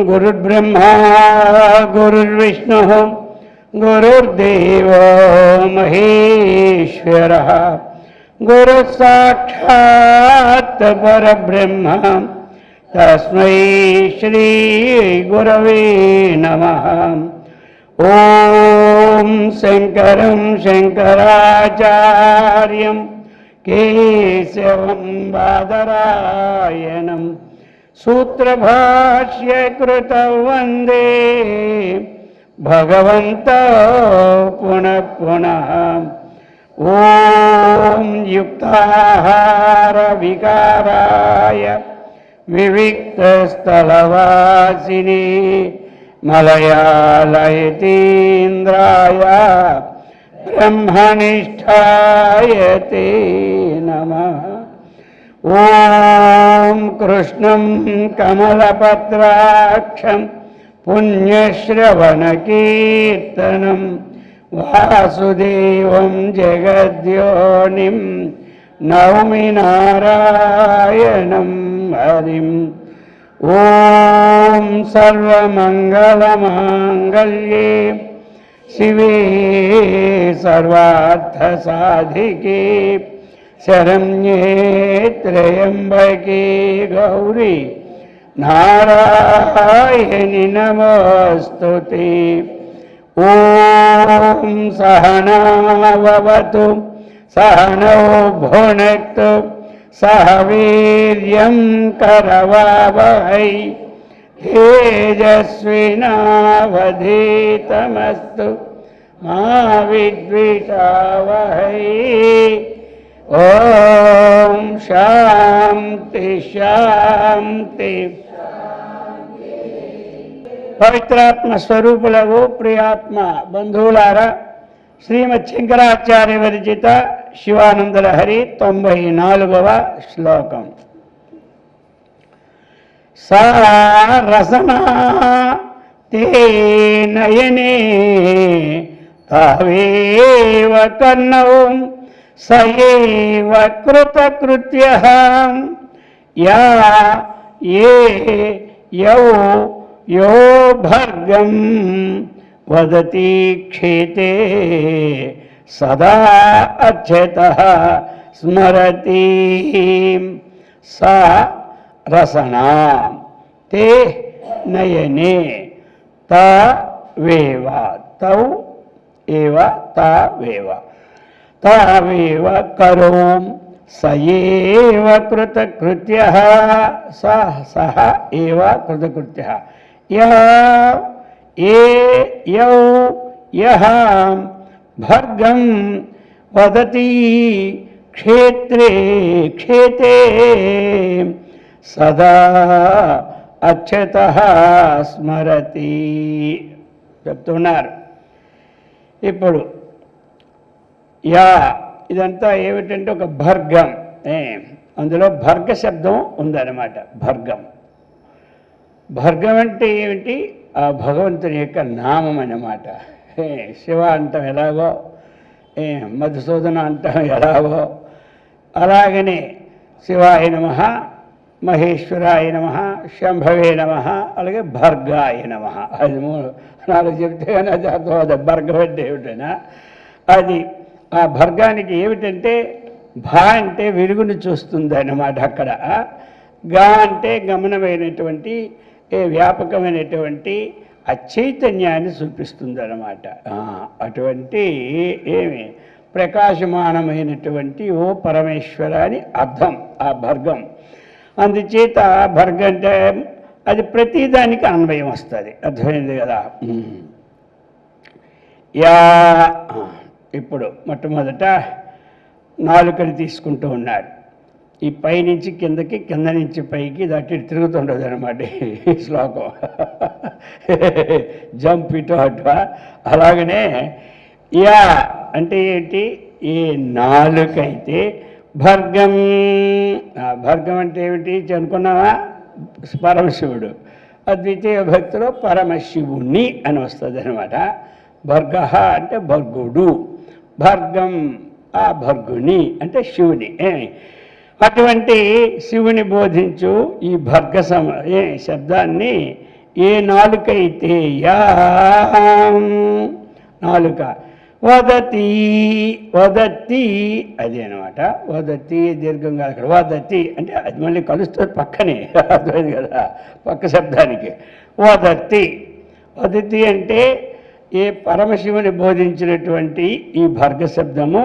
गुरुर्ब्रह्मा गुरुर्विष्णुः गुरुर्देवो महेश्वरः गुरुसाक्षात् परब्रह्म तस्मै श्री गुरवे नमः। ॐ शङ्करं शङ्कराचार्यं केशवं बादरायणं सूत्रभाष्यकृतौ वन्दे भगवन्तौ पुनः पुनः। ॐ युक्ताहारविकाराय विविक्तस्थलवासिने मलयालयतीन्द्राय ब्रह्मनिष्ठाय ते नमः। ॐ कृष्णं कमलपत्राक्षं पुण्यश्रवणकीर्तनं वासुदेवं जगद्योनिं नौमि नारायणं हरिम्। ॐ सर्वमङ्गलमाङ्गल्ये शिवे सर्वार्थसाधिके शरण्ये त्र्यम्बके गौरी नारायणि नमोऽस्तुते। ॐ सहनाववतु सहनौ भुनक्तु सह वीर्यं करवावहै तेजस्विनावधीतमस्तु मा विद्विषावहै। ओम शांति शांति। పవిత్రాత్మ స్వరూపులకు ప్రియాత్మ బంధువులారా, శ్రీమద్ శంకరాచార్య విరచిత శివానందలహరి 94వ శ్లోకం. సా రసనా తే నయనే తావేవ కర్ణౌ సయేవ కృతకృత్యః యా ఏ యౌ యో భర్గం వదతి క్షేతే సదా అచ్యుతః స్మరతి. సా రసనా తే నయనే తవేవ తౌ ఏవ తవేవ తవేవ కరోం సయేవ కృతకృత్యః సహ ఏవ కృతకృత్యః యః ఏ యౌ యః భర్గం వదతి క్షేత్రే క్షేతే సదా అచ్యుతః స్మరతి చెప్తున్నారు. ఇప్పుడు యా ఇదంతా ఏమిటంటే ఒక భర్గం, అందులో భర్గ శబ్దం ఉందన్నమాట. భర్గం భర్గం అంటే ఏమిటి? ఆ భగవంతుని యొక్క నామం అన్నమాట. శివ అంటాం ఎలాగో, మధుసూదన అంటాం ఎలాగో, అలాగనే శివాయ నమః, మహేశ్వరాయ నమః, శంభవే నమః, అలాగే భర్గాయ నమః. అది 3-4 చెప్తే కానీ అది అర్థం. భర్గం అంటే ఏమిటైనా అది ఆ భర్గానికి ఏమిటంటే భా అంటే వెలుగును చూస్తుంది అన్నమాట. అక్కడ గా అంటే గమనమైనటువంటి వ్యాపకమైనటువంటి ఆ చైతన్యాన్ని చూపిస్తుంది అన్నమాట. అటువంటి ఏమి ప్రకాశమానమైనటువంటి ఓ పరమేశ్వర అని అర్థం ఆ భర్గం. అందుచేత భర్గ అంటే అది ప్రతిదానికి అన్వయం వస్తుంది. అర్థమైంది కదా. యా ఇప్పుడు మొట్టమొదట నాలుకని తీసుకుంటూ ఉన్నారు. ఈ పైనుంచి కిందకి, కింద నుంచి పైకి ఇది అటు ఇటు తిరుగుతుండదు అనమాట ఈ శ్లోకం. జంప్ ఇటు అటు. అలాగనే యా అంటే ఏంటి, ఈ నాలుకైతే భర్గం. భర్గం అంటే ఏమిటి అనుకున్నావా? పరమశివుడు. అద్వితీయ భక్తిలో పరమశివుని అని వస్తుంది అనమాట. భర్గ అంటే భర్గుడు, భర్గం ఆ భర్గుని అంటే శివుని. అటువంటి శివుని బోధించు ఈ భర్గ శబ్దాన్ని ఏ నాలుకైతే యా నాలుక వదతి వదతి అది అనమాట. వదతి దీర్ఘంగా అక్కడ వదతి అంటే అది మళ్ళీ కలుస్తుంది పక్కనే, అర్థమైంది కదా పక్క శబ్దానికి. వదతి వదతి అంటే ఏ పరమశివుని బోధించినటువంటి ఈ భర్గ శబ్దము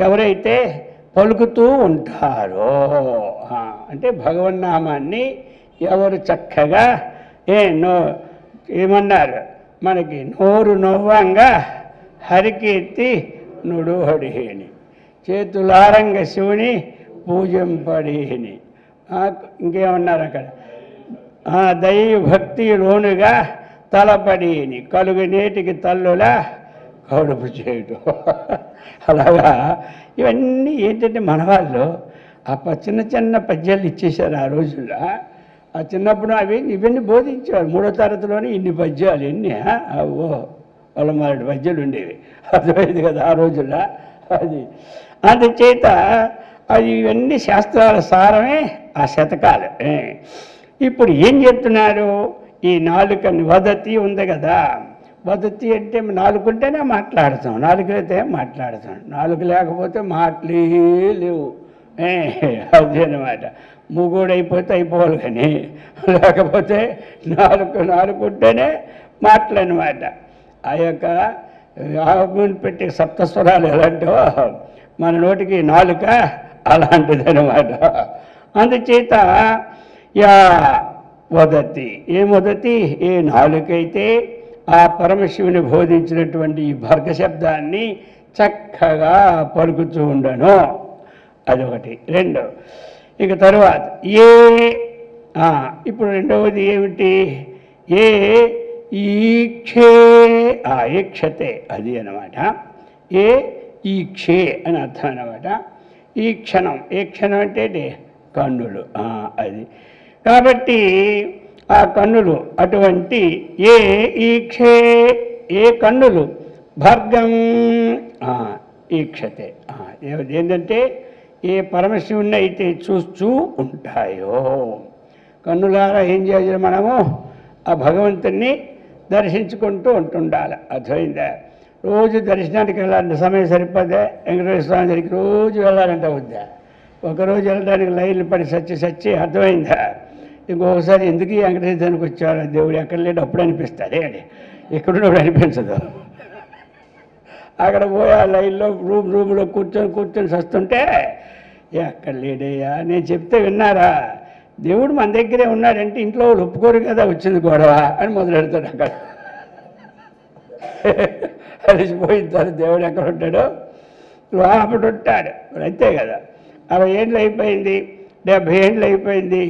ఎవరైతే పలుకుతూ ఉంటారో, అంటే భగవన్నామాన్ని ఎవరు చక్కగా ఏమన్నారు మనకి, నోరు నవ్వంగా హరికీర్తి నుడుహడిని, చేతులారంగ శివుని పూజింపడిని. ఇంకేమన్నారు అక్కడ, దైవ భక్తి లోనుగా తలపడిని, కలుగు నేటికి తల్లులా కడుపు చేయటం. అలాగా ఇవన్నీ ఏంటంటే మన వాళ్ళు చిన్న చిన్న పద్యాలు ఇచ్చేశారు ఆ రోజుల్లో. ఆ చిన్నప్పుడు ఇవన్నీ బోధించేవారు. 3వ తరగతిలోనే ఇన్ని పద్యాలు, ఎన్ని ఓ వాళ్ళ మారేడు పద్యాలు ఉండేవి, అర్థమైంది కదా ఆ రోజుల్లో. అది అందుచేత అది ఇవన్నీ శాస్త్రాల సారమే ఆ శతకాలు. ఇప్పుడు ఏం చెప్తున్నారు, ఈ నాలుకని వదతి ఉంది కదా, వదతి అంటే నాలుగుంటేనే మాట్లాడతాం, నాలుగులైతే మాట్లాడతాం, నాలుగు లేకపోతే మాటలే లేవు. అదేనమాట. మూగోడైపోతే అయిపోవాలి, కానీ లేకపోతే నాలుగుంటేనే మాటలన్నమాట. ఆ యొక్క ఆగుని పెట్టి సప్తస్వరాలు ఎలాంటివో మన నోటికి నాలుక అలాంటిది అనమాట. అందుచేత యా వదతి ఏం వదతి, ఏ నాలుకైతే ఆ పరమశివుని బోధించినటువంటి ఈ భర్గ శబ్దాన్ని చక్కగా పలుకుతూ ఉండను, అదొకటి. రెండు ఇక తరువాత ఏ, ఇప్పుడు రెండవది ఏమిటి, ఏ ఈక్షే, ఈక్షతే అది అనమాట. ఏ ఈక్షే అని అర్థం అనమాట. ఈ క్షణం, ఏ క్షణం అంటే కన్నులు, అది. కాబట్టి ఆ కన్నులు అటువంటి ఏ ఈక్షే, ఏ కన్నులు భర్గం ఈక్షతే, ఏంటంటే ఏ పరమశివుణ్ణి అయితే చూస్తూ ఉంటాయో. కన్నులారా ఏం చేయాలి, మనము ఆ భగవంతుణ్ణి దర్శించుకుంటూ ఉంటుండాలి, అర్థమైందా. రోజు దర్శనానికి వెళ్ళాలంటే సమయం సరిపోతే వెంకటేశ్వర స్వామి దగ్గరికి రోజు వెళ్ళాలంటే వద్దా, ఒకరోజు వెళ్ళడానికి లైన్లు పడి సచ్చి అర్థమైందా. ఇంకొకసారి ఎందుకు ఈ వెంకటేశ్వరానికి వచ్చారు, దేవుడు ఎక్కడ లేడు అప్పుడు అనిపిస్తుంది, అని ఎక్కడున్నప్పుడు అనిపించదు. అక్కడ పోయి ఆ లైన్లో రూమ్లో కూర్చొని వస్తుంటే ఎక్కడ లేడయ్యా నేను చెప్తే విన్నారా, దేవుడు మన దగ్గరే ఉన్నాడంటే ఇంట్లో వాళ్ళు ఒప్పుకోరు కదా, వచ్చింది గొడవ అని మొదలెడతాడు. అక్కడ అలిసిపోయిన తర్వాత దేవుడు ఎక్కడ ఉంటాడో లోపల ఉంటాడు, అంతే కదా. 60 ఏళ్ళు అయిపోయింది, 70 ఏళ్ళు అయిపోయింది,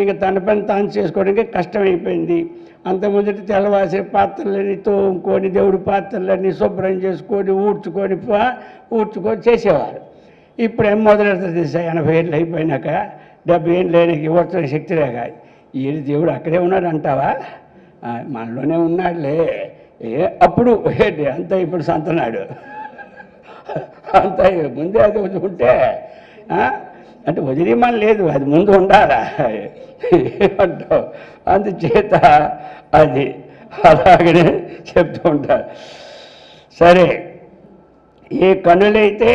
ఇక తన పని తాను చేసుకోవడానికి కష్టమైపోయింది. అంత ముందటి తెల్లవాసే పాత్రలని తోముకొని దేవుడి పాత్రలన్నీ శుభ్రం చేసుకొని ఊడ్చుకొని చేసేవారు. ఇప్పుడు ఏం మొదలెడుతుంది తెలుసా, 80 ఏళ్ళు అయిపోయినాక 70 ఏళ్ళు లేనికి ఊడ్చిన శక్తి లేక ఈ దేవుడు అక్కడే ఉన్నాడు అంటావా, మనలోనే ఉన్నాడులే, అప్పుడు ఏంటి అంతా ఇప్పుడు సంతనాడు అంత ముందే అది ఉంటే అంటే వదిలిమని లేదు, అది ముందు ఉండాలా అంటావు. అందుచేత అది అలాగనే చెప్తూ ఉంటారు. సరే, ఏ కన్నులైతే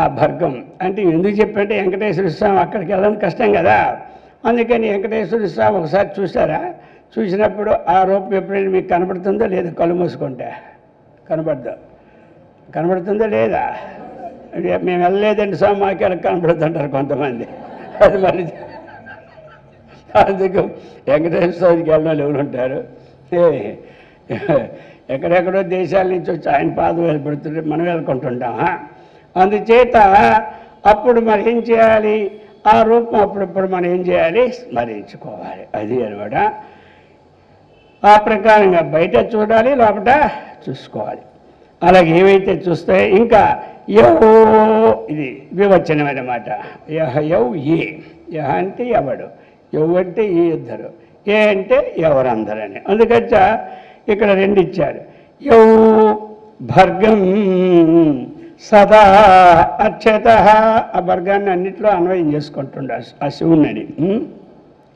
ఆ భర్గం అంటే ఎందుకు చెప్పంటే వెంకటేశ్వర స్వామి అక్కడికి వెళ్ళడం కష్టం కదా, అందుకని వెంకటేశ్వర స్వామి ఒకసారి చూసారా, చూసినప్పుడు ఆ రూపం ఎప్పుడైనా మీకు కనబడుతుందో లేదా, కళ్ళు మూసుకుంటే కనబడుతుందో లేదా, మేము వెళ్ళలేదండి స్వామి మాకు ఎలా కనబడుతుంటారు కొంతమంది, అది మరి అందుకు వెంకటేశ్వర స్వామికి వెళ్ళిన ఎవరు ఉంటారు, ఎక్కడెక్కడో దేశాల నుంచి వచ్చి ఆయన పాదం వెళ్ళబడుతుంటే మనం వెళ్ళుకుంటుంటామా. అందుచేత అప్పుడు మరి ఏం చేయాలి, ఆ రూపం అప్పుడప్పుడు మనం ఏం చేయాలి, స్మరించుకోవాలి. అది అనమాట. ఆ ప్రకారంగా బయట చూడాలి, లోపల చూసుకోవాలి. అలాగే ఏవైతే చూస్తే ఇంకా యో, ఇది వివచనం అన్నమాట. యహ యౌ ఏ, యహ అంటే ఎవడు, యౌ అంటే ఈ ఇద్దరు, ఏ అంటే ఎవరందరని. అందుకచ్చ ఇక్కడ రెండు ఇచ్చారు. యౌ భర్గం సదా అక్షత. ఆ భర్గాన్ని అన్నింటిలో అన్వయం చేసుకుంటుండ ఆ శివుణ్ణి.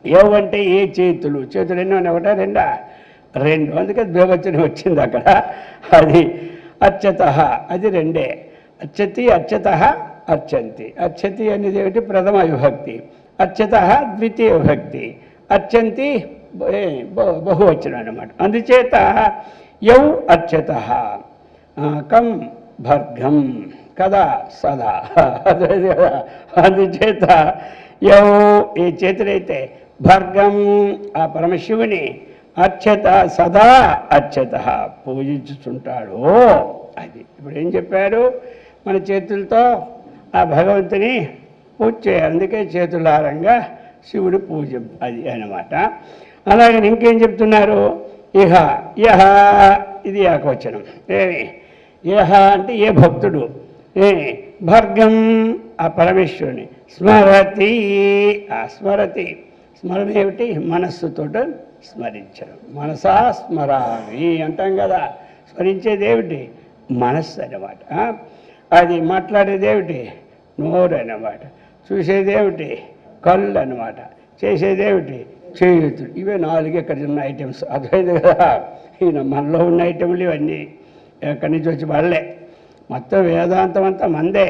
యౌ అంటే ఏ చేతులు, చేతులు ఎన్నో ఒకటా రెండా, రెండు, అందుకే ద్వివచనం వచ్చింది అక్కడ. అది అర్చత, అది రెండే. అర్చతి అర్చత అర్చంతి. అర్చతి అనేది ఏమిటి, ప్రథమ విభక్తి. అర్చత ద్వితీయ విభక్తి. అర్చంతి బహువచనం అన్నమాట. అందుచేత యౌ అర్చత కం భర్గం కదా సదా. అందుచేత యౌ, ఏ చేతులైతే భర్గం ఆ పరమశివుని అర్చత సదా అర్చత పూజించుతుంటాడు. అది ఇప్పుడు ఏం చెప్పారు, మన చేతులతో ఆ భగవంతుని పూజ చేయాలి. అందుకే చేతులారంగా శివుడి పూజ అది అన్నమాట. అలాగే ఇంకేం చెప్తున్నారు, ఇహ యహ, ఇది ఏకవచనం. ఏమి యహ అంటే ఏ భక్తుడు, భర్గం ఆ పరమేశ్వరుని స్మరతి, ఆ స్మరతి, స్మరణ ఏమిటి, మనస్సుతో స్మరించడం. మనసా స్మరామి అంటాం కదా, స్మరించేది ఏమిటి, మనస్సు అన్నమాట. అది మాట్లాడేది ఏమిటి, నోరు అన్నమాట. చూసేది ఏమిటి, కళ్ళు అన్నమాట. చేసేది ఏమిటి, చేతులు. ఇవే 4 ఇక్కడ ఉన్న ఐటమ్స్. అర్థమైంది కదా. ఈయన మనలో ఉన్న ఐటెంలు ఇవన్నీ ఎక్కడి నుంచి వచ్చి వాళ్ళే. మొత్తం వేదాంతం అంతా మందే,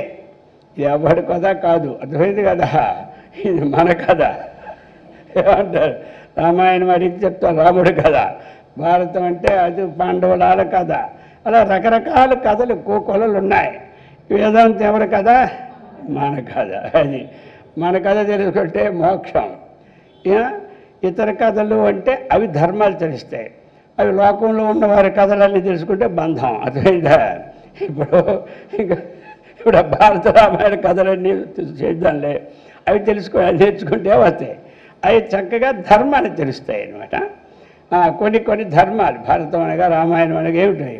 ఇది ఎవడి కథ కాదు. అర్థమైంది కదా, ఇది మన కథ. ఏమంటారు, రామాయణం అడిగి చెప్తారు రాముడు కథ, భారతం అంటే అది పాండవుల కథ. అలా రకరకాల కథలు కోకొలలు ఉన్నాయి. వేదాంతం ఎవరి కథ, మన కథ. అది మన కథ తెలుసుకుంటే మోక్షం. ఇతర కథలు అంటే అవి ధర్మాలు తెలుస్తాయి, అవి లోకంలో ఉన్న వారి కథలన్నీ తెలుసుకుంటే బంధం. అర్థమైందా. ఇప్పుడు భారత రామాయణ కథలన్నీ చేద్దాంలే, అవి నేర్చుకుంటే వస్తాయి. అవి చక్కగా ధర్మాలు తెలుస్తాయి అన్నమాట. కొన్ని ధర్మాలు, భారతం అనగా రామాయణం అనగా ఏమిటాయి,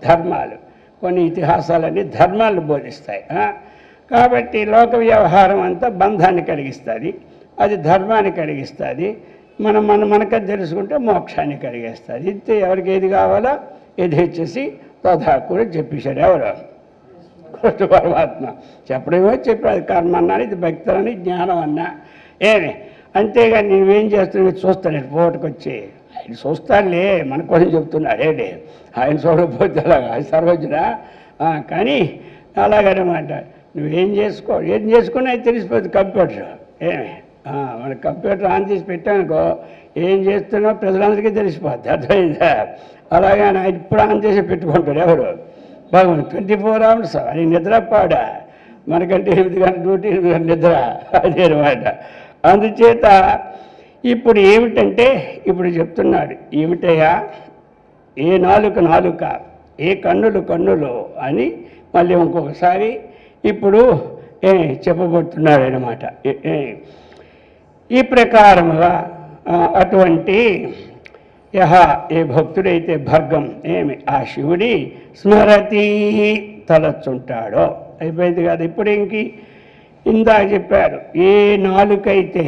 ధర్మాలు. కొన్ని ఇతిహాసాలన్నీ ధర్మాలను బోధిస్తాయి. కాబట్టి లోక వ్యవహారం అంతా బంధాన్ని కలిగిస్తుంది, అది ధర్మాన్ని కలిగిస్తుంది. మనకది తెలుసుకుంటే మోక్షాన్ని కలిగేస్తుంది. ఇంతే. ఎవరికి ఏది కావాలో ఏది ఇచ్చేసి తథాకుని చెప్పేశాడు ఎవరు, కృష్ణ పరమాత్మ. చెప్పడమో చెప్పాడు, కర్మ అన్నాను, ఇది భక్తి అని, జ్ఞానం అన్నా. ఏమి అంతేగాని నువ్వేం చేస్తున్నావు చూస్తాను పోటుకొచ్చి, ఆయన చూస్తానులే మన కోసం చెప్తున్నాడు. ఏంటి ఆయన చూడకపోతే అలాగా, ఆయన సర్వజ్ఞుడా. కానీ అలాగనమాట. నువ్వేం ఏం చేసుకున్నా అది తెలిసిపోతుంది. కంప్యూటర్ ఏమి, మన కంప్యూటర్ ఆన్ చేసి పెట్టానుకో, ఏం చేస్తున్నావు ప్రజలందరికీ తెలిసిపోద్ది. అర్థమైందా. అలాగే ఆయన ఇప్పుడు ఆన్ చేసి పెట్టుకుంటాడు ఎవరు, భగవాన్. 24 hours అది నిద్రపాడా, మనకంటే 8 గంటల డ్యూటీ, 8 గంటల నిద్ర. అదే అనమాట. అందుచేత ఇప్పుడు ఏమిటంటే, ఇప్పుడు చెప్తున్నాడు ఏమిటయ్యా, ఏ నాలుక, ఏ కన్నులు అని మళ్ళీ ఇంకొకసారి ఇప్పుడు చెప్పబోతున్నాడు అన్నమాట. ఈ ప్రకారముగా అటువంటి యహ, ఏ భక్తుడైతే భర్గం ఏమి ఆ శివుడి స్మరతి తలచుంటాడో. అయిపోయింది కదా. ఇప్పుడు ఇందాక చెప్పారు, ఏ నాలుకైతే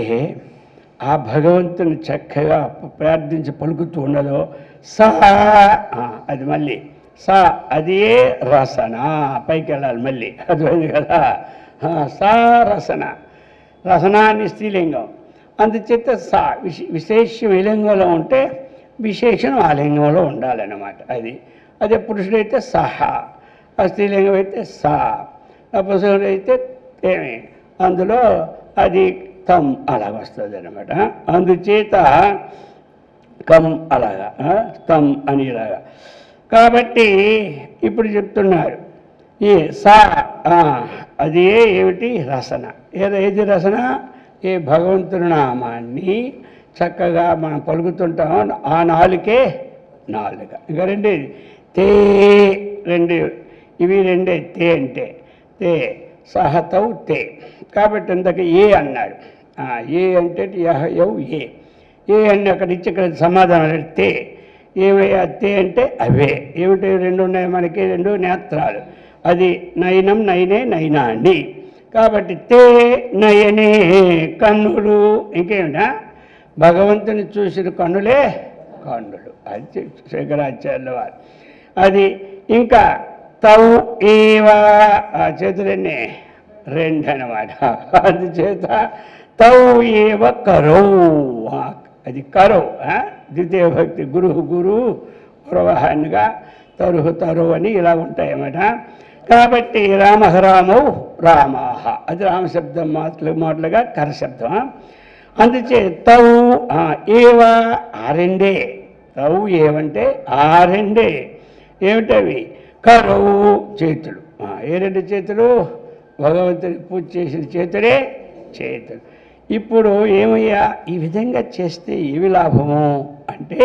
ఆ భగవంతుని చక్కగా ప్రార్థించి పలుకుతూ ఉన్నదో సా, అది మళ్ళీ సా, అదే రసన. పైకి వెళ్ళాలి మళ్ళీ. అర్థమైంది కదా. సా రసన, రసనాన్ని స్త్రీలింగం. అందుచేత సా విశేషం ఏ లింగంలో ఉంటే విశేషణం ఆ లింగంలో ఉండాలన్నమాట. అదే పురుషుడైతే సహ, ఆ స్త్రీలింగం అయితే సా, నపుంసకుడైతే ఏమి అందులో అది తం అలాగ వస్తుంది అన్నమాట. అందుచేత కం అలాగా, తం అని ఇలాగా. కాబట్టి ఇప్పుడు చెప్తున్నారు ఈ సా, అదే ఏమిటి రసన. ఏది రసన, ఏ భగవంతుని నామాన్ని చక్కగా మనం పలుకుతుంటాం. ఆ నాలుకే నాలుక. ఇంకా రెండేది తే, రెండు ఇవి రెండే. తే అంటే తే సహతౌ తే. కాబట్టి ఇందాక ఏ అన్నాడు. ఏ అంటే యహయౌ ఏ అని అక్కడ ఇచ్చి ఇక్కడ సమాధానం తే. ఏమయ్యా తే అంటే అవే. ఏమిటి రెండు ఉన్నాయి మనకి, రెండు నేత్రాలు. అది నయనం నయనే నయనాండి. కాబట్టి తే నయనే కన్నులు. ఇంకేమిటా భగవంతుని చూసిన కన్నులే కన్నులు. అది శంకరాచార్యుల వారు. అది ఇంకా తౌ ఏవా ఆ చేతులన్నీ రెండు అనమాట. అందుచేత తౌ ఏవ కరౌ. అది కరౌ. ద్వితీయ భక్తి గురు గురు పురవహన్గా తరుహు తరువు అని ఇలా ఉంటాయన్నమాట. కాబట్టి రామహరామౌ రామాహ అది రామశబ్దం మాటలుగా కరశబ్దం. అందుచే తౌ ఏవా ఆ రెండే. తౌ ఏవంటే ఆ రెండే. ఏమిటవి? కరవు చేతులు. ఏ రెండు చేతులు? భగవంతుని పూజ చేసిన చేతులే చేతులు. ఇప్పుడు ఏమయ్యా ఈ విధంగా చేస్తే ఏమి లాభము అంటే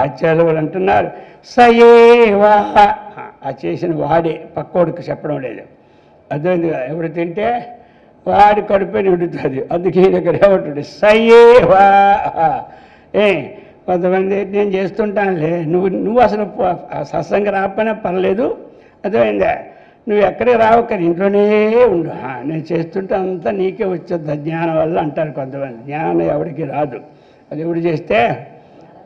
ఆచార్యులు అంటున్నారు సయేవా. ఆ చేసిన వాడే, పక్కోడికి చెప్పడం లేదు. అర్థమైంది కదా? ఎవడు తింటే వాడి కడుపే నిండుతుంది. అందుకే దగ్గర ఏమంటుంది సయేవా. కొంతమంది నేను చేస్తుంటానులే, నువ్వు అసలు సత్సంగం రాకపోయినా పర్లేదు, అర్థమైందా, నువ్వు ఎక్కడికి రావు కానీ ఇంట్లోనే ఉండు, నేను చేస్తుంటే అంతా నీకే వచ్చేది జ్ఞానం వల్ల అంటారు కొంతమంది. జ్ఞానం ఎవరికి రాదు, అది ఎవడు చేస్తే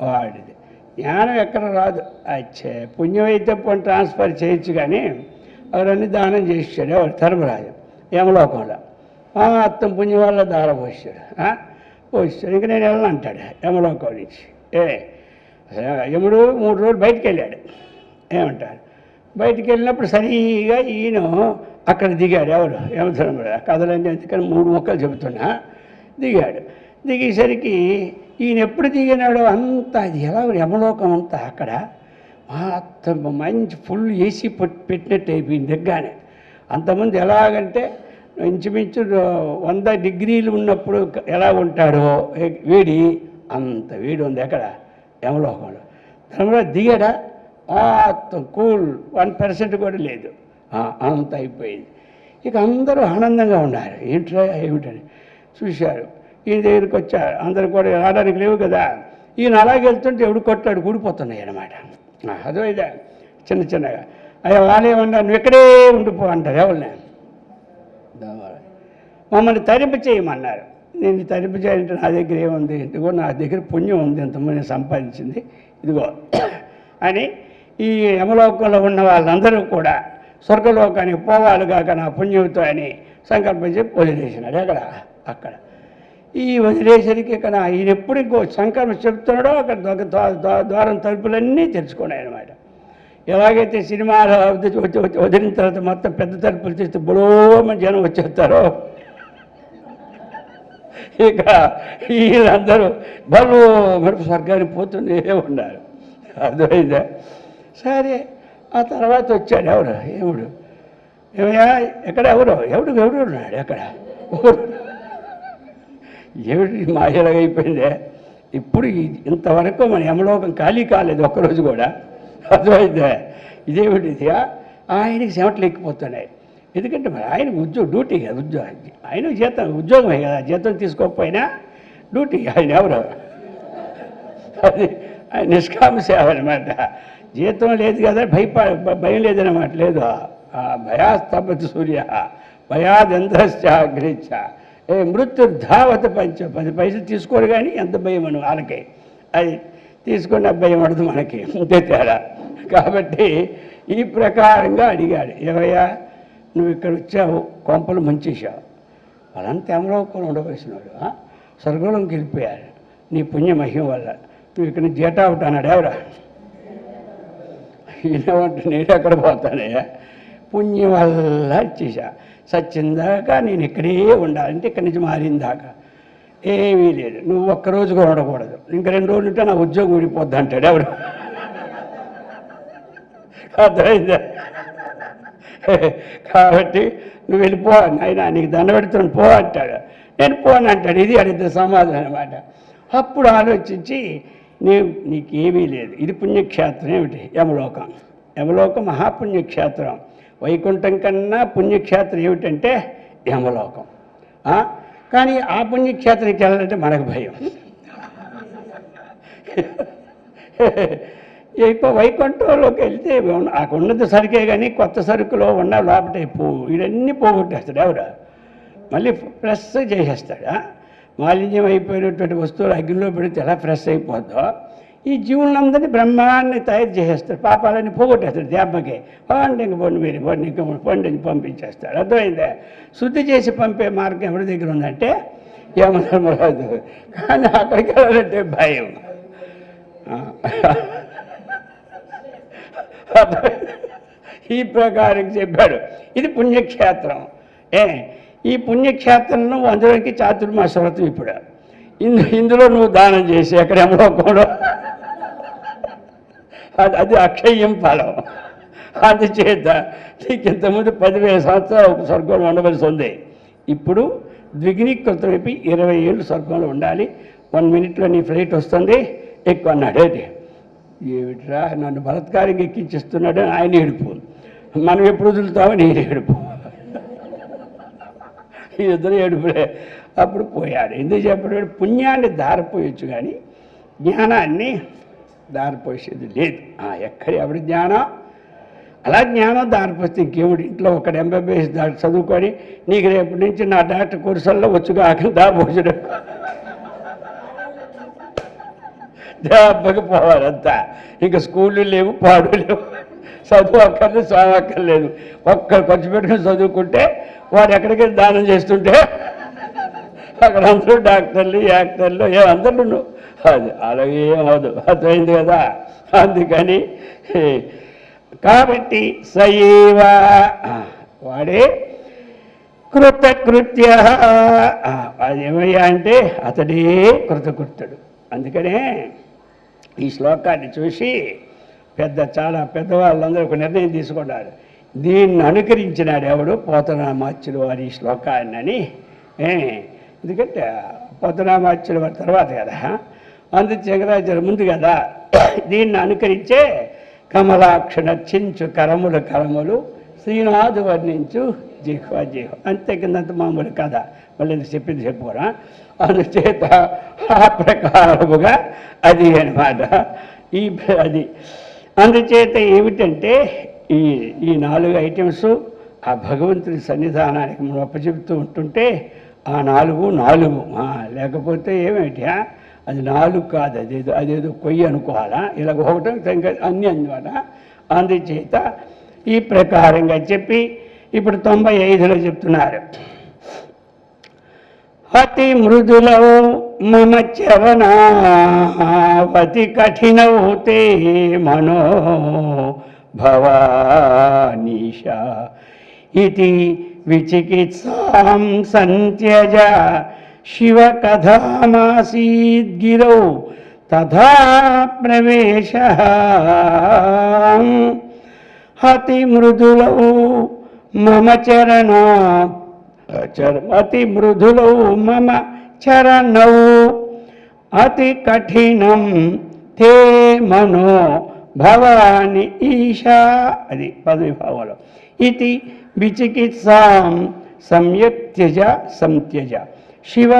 వాడిది. జ్ఞానం ఎక్కడ రాదు. అచ్చే పుణ్యం అయితే పోనీ ట్రాన్స్ఫర్ చేయొచ్చు, కానీ అవన్నీ దానం చేసాడు ఎవరు? ధర్మరాజు యమలోకంలో మొత్తం పుణ్యం వల్ల దార పోసాడు. ఇంకా నేను వెళ్ళను అంటాడు యమలోకం నుంచి. యముడు 3 రోజులు బయటికి వెళ్ళాడు. ఏమంటారు? బయటికి వెళ్ళినప్పుడు సరిగా ఈయన అక్కడ దిగాడు. ఎవరు? యమధర్మరాజు. కథలన్నీ అందుకని 3 ముక్కలు చెబుతున్నా. దిగాడు. దిగేసరికి ఈయన ఎప్పుడు దిగినాడో అంతా అది ఎలా యమలోకం అంతా అక్కడ మొత్తం మంచి ఫుల్ ఏసీ పెట్టినట్టు అయిపోయింది దిగ్గానే. అంతమంది ఎలాగంటే ఇంచుమించు 100 డిగ్రీలు ఉన్నప్పుడు ఎలా ఉంటాడో వేడి, అంత వేడి ఉంది ఎక్కడ? యమలోకంలో. ధర్మరాజు దిగాడా? మొత్తం కూల్, 1% కూడా లేదు, అంత అయిపోయింది. ఇక అందరూ ఆనందంగా ఉన్నారు. ఏమిటని చూశారు. ఈయన దగ్గరికి వచ్చారు. అందరు కూడా రావడానికి లేవు కదా. ఈయన అలాగే వెళ్తుంటే ఎవడు కొట్టాడు కూడిపోతున్నాయి అన్నమాట. అదేదా చిన్న చిన్నగా అయ్యా వాళ్ళేమన్నా నువ్వు ఇక్కడే ఉండిపో అంటారు. ఎవరిని? మమ్మల్ని తరింపు చేయమన్నారు. నేను తరింపు చేయాలంటే నా దగ్గర ఏముంది? ఇదిగో నా దగ్గర పుణ్యం ఉంది, ఎంతమంది సంపాదించింది ఇదిగో అని ఈ యమలోకంలో ఉన్న వాళ్ళందరూ కూడా స్వర్గలోకానికి పోవాలి కాక నా పుణ్యంతో అని సంకల్పం చెప్పి వదిలేసినాడు. ఎక్కడ? అక్కడ. ఈ వదిలేసరికి ఇక్కడ ఈయన ఎప్పుడు ఇంకో సంకల్పం చెప్తున్నాడో అక్కడ ద్వారం తలుపులన్నీ తెరుచుకున్నాయి అన్నమాట. ఎలాగైతే సినిమాలో వదిలిన తర్వాత మొత్తం పెద్ద తలుపులు తెస్తే బులోమని జనం వచ్చేస్తారో, ఇక వీళ్ళందరూ బలు మరి స్వర్గానికి పోతూనే ఉన్నారు. అర్థమైందా? సరే ఆ తర్వాత వచ్చాడు ఎవరు? ఏముడు. ఏమయ్యా ఎక్కడ? ఎవడు ఉన్నాడు ఎక్కడ? ఏమిటి మాయలాగైపోయిందే. ఇప్పుడు ఇంతవరకు మన యమలోకం ఖాళీ కాలేదు ఒక్కరోజు కూడా. అర్థమైందే? ఇదేమిటి? ఆయనకి చెమటలు ఎక్కిపోతున్నాయి. ఎందుకంటే మరి ఆయన డ్యూటీ కదా, ఆయన ఉద్యోగమే కదా, జీతం తీసుకోకపోయినా డ్యూటీ. ఆయన ఎవరు? అది ఆయన నిష్కామ సేవ అనమాట. జీతం లేదు కదా, భయం లేదన్నమాట. లేదు భయాస్తపతి సూర్య భయాదంధ్రశ్చాగ్రిచ్చ మృత్యుర్ధావత 10 పైసలు తీసుకోరు కానీ ఎంత భయం అని వాళ్ళకి. అది తీసుకున్న భయం పడదు మనకి, అంతే తేడా. కాబట్టి ఈ ప్రకారంగా అడిగాడు. ఏవయ్యా నువ్వు ఇక్కడ వచ్చావు, కొంపలు ముంచేశావు, వాళ్ళంతా యమలోకంలో ఉండవలసినాడు, స్వర్గంలోకి వెళ్ళిపోయారు నీ పుణ్యమహిమ వల్ల. నువ్వు ఇక్కడ జేటా అవుట్ అన్నాడు. ఎవరా? ఈయనవంటే నేను ఎక్కడ పోతానయ్యా, పుణ్యం వల్ల ఇచ్చేసా. సచ్చిందాకా నేను ఇక్కడే ఉండాలంటే ఇక్కడి నుంచి మారిందాకా ఏమీ లేదు. నువ్వు ఒక్కరోజు కూడా ఉండకూడదు, ఇంకా 2 రోజులు ఉంటే నా ఉద్యోగం ఊడిపోద్ది అంటాడు. ఎవరు? అర్థమైందా? కాబట్టి నువ్వు వెళ్ళిపో నాయనా, నీకు దండ పెడుతున్నాను పో అంటాడు. నేను పోను అంటాడు. ఇది అడిగితే సమాధానం అనమాట. అప్పుడు ఆలోచించి నీకేమీ లేదు, ఇది పుణ్యక్షేత్రం. ఏమిటి? యమలోకం. యమలోకం మహాపుణ్యక్షేత్రం. వైకుంఠం కన్నా పుణ్యక్షేత్రం ఏమిటంటే యమలోకం. కానీ ఆ పుణ్యక్షేత్రానికి వెళ్ళాలంటే మనకు భయం. ఎక్కువ వైకుంఠంలోకి వెళ్తే అక్కడ ఉన్నది సరికే కానీ కొత్త సరుకులో ఉన్న లోపటే ఇవన్నీ పోగొట్టేస్తాడు ఎవరు, మళ్ళీ ఫ్రెష్ చేసేస్తాడు. మాలిన్యం అయిపోయినటువంటి వస్తువులు అగ్నిలో పెడితే ఎలా ఫ్రెష్ అయిపోద్దో ఈ జీవులందరినీ బ్రహ్మాన్ని తయారు చేసేస్తాడు, పాపాలని పోగొట్టేస్తాడు. దెబ్బకి పండి ఇంక పండి మీరు పండి ఇంకా పండి పంపించేస్తాడు. అర్థమైందే? శుద్ధి చేసి పంపే మార్గం ఎవరి దగ్గర ఉందంటే యమధర్మరాజు. కానీ అక్కడికి వెళ్ళాలంటే భయం. ఈ ప్రకారం చెప్పాడు. ఇది పుణ్యక్షేత్రం. ఈ పుణ్యక్షేత్రంలో అందులోకి చాతుర్మాస వ్రతం. ఇప్పుడు ఇందులో నువ్వు దానం చేసి ఎక్కడ యమలోకంలో అది అక్షయం ఫలం. అందుచేత నీకు ఇంతకుముందు 10,000 సంవత్సరాలు ఒక స్వర్గంలో ఉండవలసి ఉంది. ఇప్పుడు ద్విగుణీకృతం అయిపోయి 20 ఏళ్ళు స్వర్గంలో ఉండాలి. 1 మినిట్లో నీ ఫ్లైట్ వస్తుంది ఎక్కువ అన్నాడు. ఏమిట్రా నన్ను బలత్కారంగా ఎక్కించిస్తున్నాడు ఆయన ఏడుపు, మనం ఎప్పుడు వదులుతామో నేను ఏడుపు, ఇద్దరు ఏడుపులే. అప్పుడు పోయాడు. ఎందుకు చెప్పాడు? పుణ్యాన్ని దారిపోయొచ్చు కానీ జ్ఞానాన్ని దారిపోసేది లేదు. ఎక్కడి ఎవరి జ్ఞానం అలా జ్ఞానం దారిపోతే ఇంకేమిటి? ఇంట్లో ఒకటి MBBS చదువుకొని నీకు రేపటి నుంచి నా డాక్టర్ కోర్సుల్లో వచ్చుగా దారిపోసాడు దెబ్బకి పోవాలంతా. ఇంకా స్కూళ్ళు లేవు, పాడు లేవు, చదువు అక్కర్లేదు, చదువు అక్కర్లేదు. ఒక్క ఖర్చు పెట్టుకుని చదువుకుంటే వాడు ఎక్కడికి దానం చేస్తుంటే అక్కడ అందరూ డాక్టర్లు యాక్టర్లు అందరూ అది అలాగే ఏమవదు. అర్థమైంది కదా? అందుకని కాబట్టి సైవ వాడే కృతకృత్య. అది ఏమయ్యా అంటే అతడే కృతకృత్యుడు. అందుకనే ఈ శ్లోకాన్ని చూసి చాలా పెద్దవాళ్ళందరూ ఒక నిర్ణయం తీసుకున్నారు. దీన్ని అనుకరించినాడు ఎవడు? పోతనామాచ్యులు వారి ఈ శ్లోకాన్ని అని. ఎందుకంటే పోతనామాచ్యులు వారి తర్వాత కదా, అందుకు శంకరాచార్య ముందు కదా. దీన్ని అనుకరించే కమలాక్ష నర్చించు కరములు కరములు శ్రీనాథు వర్ణించు జిహ్వ జిహ్వ. అంతే కిందంత మామూలు కథ, మళ్ళీ చెప్పింది చెప్పుకోరా. అందుచేత ఆ ప్రకారముగా అది అన్నమాట. అది అందుచేత ఏమిటంటే ఈ 4 ఐటమ్స్ ఆ భగవంతుడి సన్నిధానానికి మనం అప్పచెప్తూ ఉంటుంటే ఆ 4 లేకపోతే ఏమిటి అది 4 కాదు, అదేదో కొయ్యి అనుకోవాలా. ఇలా ఒకటం అన్నీ అన్నమాట. అందుచేత ఈ ప్రకారంగా చెప్పి ఇప్పుడు 95లో చెప్తున్నారు. అతి మృదులౌ మమ చరణావతి కఠినౌ తే మనో భవానీషా ఇతి విచికిత్సాం సంత్యజ శివ కథామాసీద్గిరౌ తథా ప్రవేశః. అతి మృదులౌ మమ అతి మృదులౌ మమ చరణౌ అతి కఠినం తే మనో భవాని ఈశా. అది పదవిభావంలో. ఇది విచికిత్సాం సమ్యక్ త్యజ సంత్యజ శివ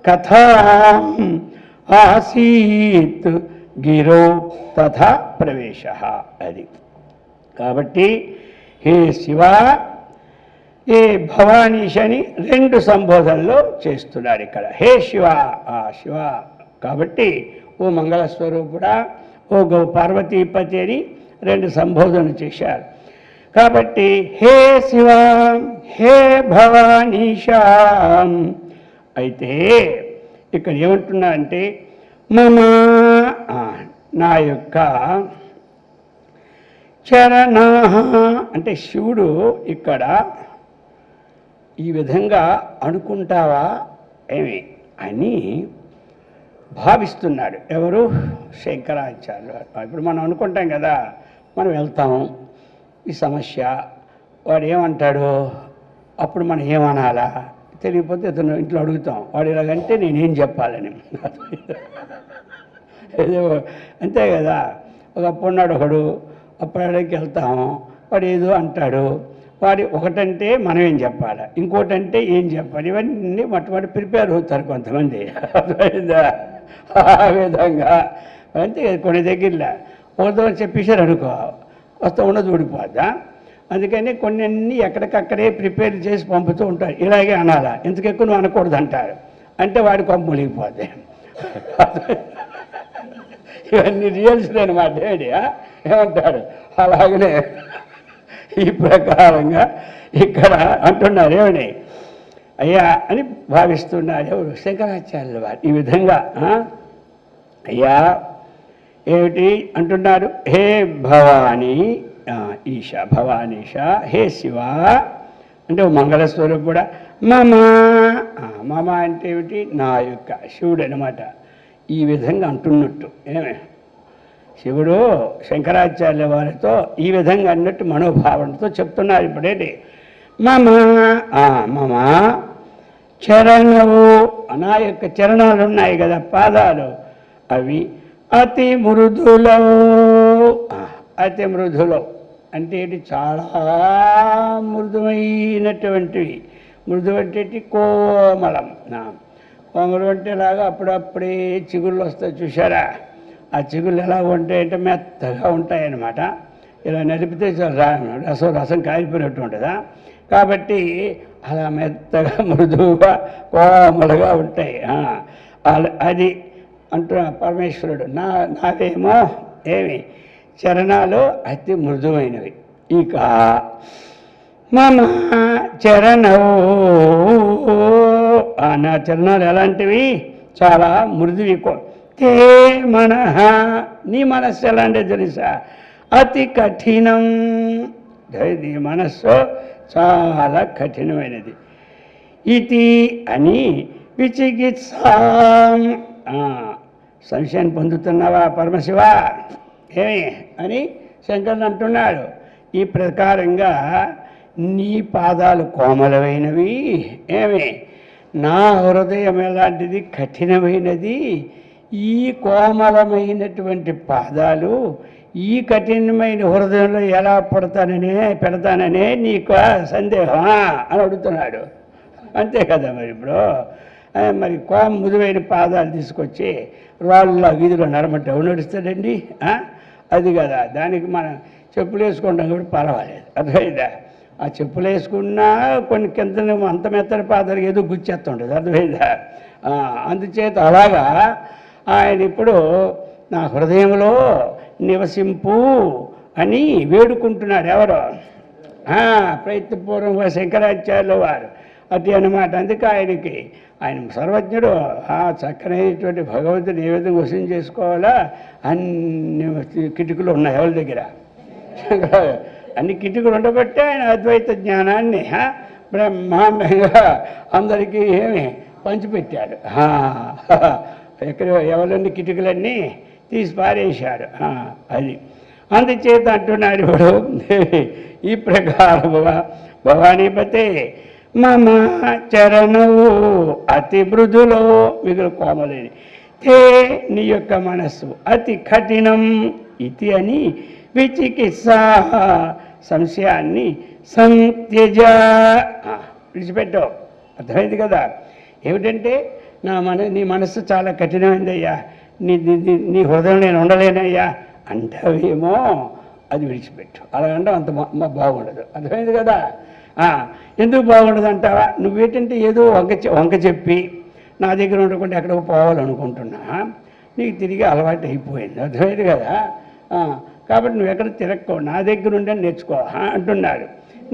కథాం ఆసీత్ గిరో తథా ప్రవేశ. అది కాబట్టి హే శివ, ఏ భవానీశని 2 సంబోధనలు చేస్తున్నాడు ఇక్కడ. హే శివ, శివ కాబట్టి ఓ మంగళస్వరూపుడా, ఓ గో పార్వతీపతి అని 2 సంబోధనలు చేశారు. కాబట్టి హే శివ, హే భవానీశా. అయితే ఇక్కడ ఏమంటున్నా అంటే మమ నా యొక్క చరణా అంటే శివుడు ఇక్కడ ఈ విధంగా అనుకుంటావా ఏమి అని భావిస్తున్నాడు. ఎవరు? శంకరాచార్యులు. ఇప్పుడు మనం అనుకుంటాం కదా, మనం వెళ్తాము ఈ సమస్య, వాడు ఏమంటాడు, అప్పుడు మనం ఏమనాలా తెలియకపోతే అతను ఇంట్లో అడుగుతాం, వాడు ఇలాగంటే నేనేం చెప్పాలని. ఏదో అంతే కదా. ఒక పొన్నాడు ఒకడు అప్పుడు అక్కడికి వెళ్తాము, వాడు ఏదో అంటాడు, వాడి ఒకటంటే మనం ఏం చెప్పాలి, ఇంకోటంటే ఏం చెప్పాలి, ఇవన్నీ మొట్టమొదటి ప్రిపేర్ అవుతారు కొంతమంది. అర్థమైందా? ఆ విధంగా అంతే. కొన్ని దగ్గరలో ఒకతో చెప్పేశారు అనుకో, వస్తా ఉన్నది ఊడిపోద్దా. అందుకని కొన్ని అన్నీ ఎక్కడికక్కడే ప్రిపేర్ చేసి పంపుతూ ఉంటారు. ఇలాగే అనాలా, ఇంతకెక్కువ నువ్వు అనకూడదు అంటారు, అంటే వాడి కొంప మునిగిపోద్ది. ఇవన్నీ రియల్స్ అనమాట. ఏమంటారు? అలాగనే ఈ ప్రకారంగా ఇక్కడ అంటున్నారు. ఏమని? అయ్యా అని భావిస్తున్నారు ఎవరు? శంకరాచార్యుల వారు. ఈ విధంగా అయ్యా ఏమిటి అంటున్నారు? హే భవానీ ఈశ, భవానీశ, హే శివ అంటే మంగళస్వరూపు కూడా. మమ, మమ అంటే ఏమిటి? నా యొక్క శివుడు అనమాట. ఈ విధంగా అంటున్నట్టు ఏమే శివుడు శంకరాచార్యుల వారితో ఈ విధంగా అన్నట్టు మనోభావనతో చెప్తున్నారు. ఇప్పుడేంటి? మమ మమ చరణవు, నా యొక్క చరణాలు ఉన్నాయి కదా, పాదాలు, అవి అతి మృదులో. అతి మృదులో అంటే ఏంటి? చాలా మృదువైనటువంటివి. మృదు అంటే కోమలం. కోమలం అంటే లాగా అప్పుడప్పుడే చిగుళ్ళు వస్తాయి చూసారా? ఆ చిగుళ్ళు ఎలా ఉంటాయంటే మెత్తగా ఉంటాయన్నమాట. ఇలా నలిపితే రసం కారిపోయినట్టు ఉంటుందా. కాబట్టి అలా మెత్తగా మృదువుగా కోమలుగా ఉంటాయి. అది అంటున్నా పరమేశ్వరుడు. నావేమో ఏమి చరణాలు అతి మృదువైనవి. ఇక మమ చరణవు, నా చరణాలు ఎలాంటివి? చాలా మృదువి. తే మనః, నీ మనస్సు ఎలాంటిది తెలుసా? అతి కఠినం. నీ మనస్సు చాలా కఠినమైనది. ఇది అని విచికిత్సాం, సంశయం పొందుతున్నావా పరమశివ ఏమి అని శంకరుడు అంటున్నాడు. ఈ ప్రకారంగా నీ పాదాలు కోమలమైనవి, ఏమి నా హృదయం ఎలాంటిది? కఠినమైనది. ఈ కోమలమైనటువంటి పాదాలు ఈ కఠినమైన హృదయంలో ఎలా పెడతాననే నీకు సందేహం అని అడుగుతున్నాడు. అంతే కదా మరి. ఇప్పుడు మరి మృదువైన పాదాలు తీసుకొచ్చి రాళ్ళ వీధిలో నడమంటే ఎవరు నడుస్తాడండి? అది కదా. దానికి మనం చెప్పులు వేసుకుంటాం కాబట్టి పర్వాలేదు. అర్థమైందా? ఆ చెప్పులు వేసుకున్నా కొన్ని కింద అంత మెత్తని పాదాలు ఏదో గుచ్చేస్తుంటుంది. అర్థమైందా? అందుచేత అలాగా ఆయన ఇప్పుడు నా హృదయంలో నివసింపు అని వేడుకుంటున్నాడు. ఎవరో ప్రయత్నపూర్వకంగా శంకరాచార్యుల వారు. అది అన్నమాట. అందుకే ఆయన సర్వజ్ఞుడు. చక్కనైనటువంటి భగవంతుని ఏ విధంగా వశం చేసుకోవాలా అన్ని కిటుకులు ఉన్నాయి ఎవరి దగ్గర. అన్ని కిటుకులు ఉండబట్టే ఆయన అద్వైత జ్ఞానాన్ని బ్రహ్మాండంగా అందరికీ ఏమి పంచిపెట్టాడు. ఎక్కడ ఎవరన్ని కిటుకులన్నీ తీసి పారేశాడు. అది అందుచేత అంటున్నాడు ఇప్పుడు ఈ ప్రకారముగా భవానీపతే మమ చరణవు అతి మృదులో, మిగులు కోమలేని. తే నీ యొక్క మనస్సు అతి కఠినం. ఇది అని విచికిత్స, సంశయాన్ని సంత్యజ, విడిచిపెట్టావు. అర్థమైంది కదా? ఏమిటంటే నీ మనస్సు చాలా కఠినమైందయ్యా, నీ హృదయం నేను ఉండలేనయ్యా అంటావేమో, అది విడిచిపెట్టు. అలాగంటే అంత బాగుండదు. అర్థమైంది కదా? ఎందుకు బాగుండదు అంటావా? నువ్వేంటంటే ఏదో వంక చెప్పి నా దగ్గర ఉండకుండా ఎక్కడికి పోవాలనుకుంటున్నా, నీకు తిరిగి అలవాటు అయిపోయింది. అర్థమైంది కదా? కాబట్టి నువ్వు ఎక్కడ తిరక్కో, నా దగ్గర ఉండని నేర్చుకో అంటున్నాడు.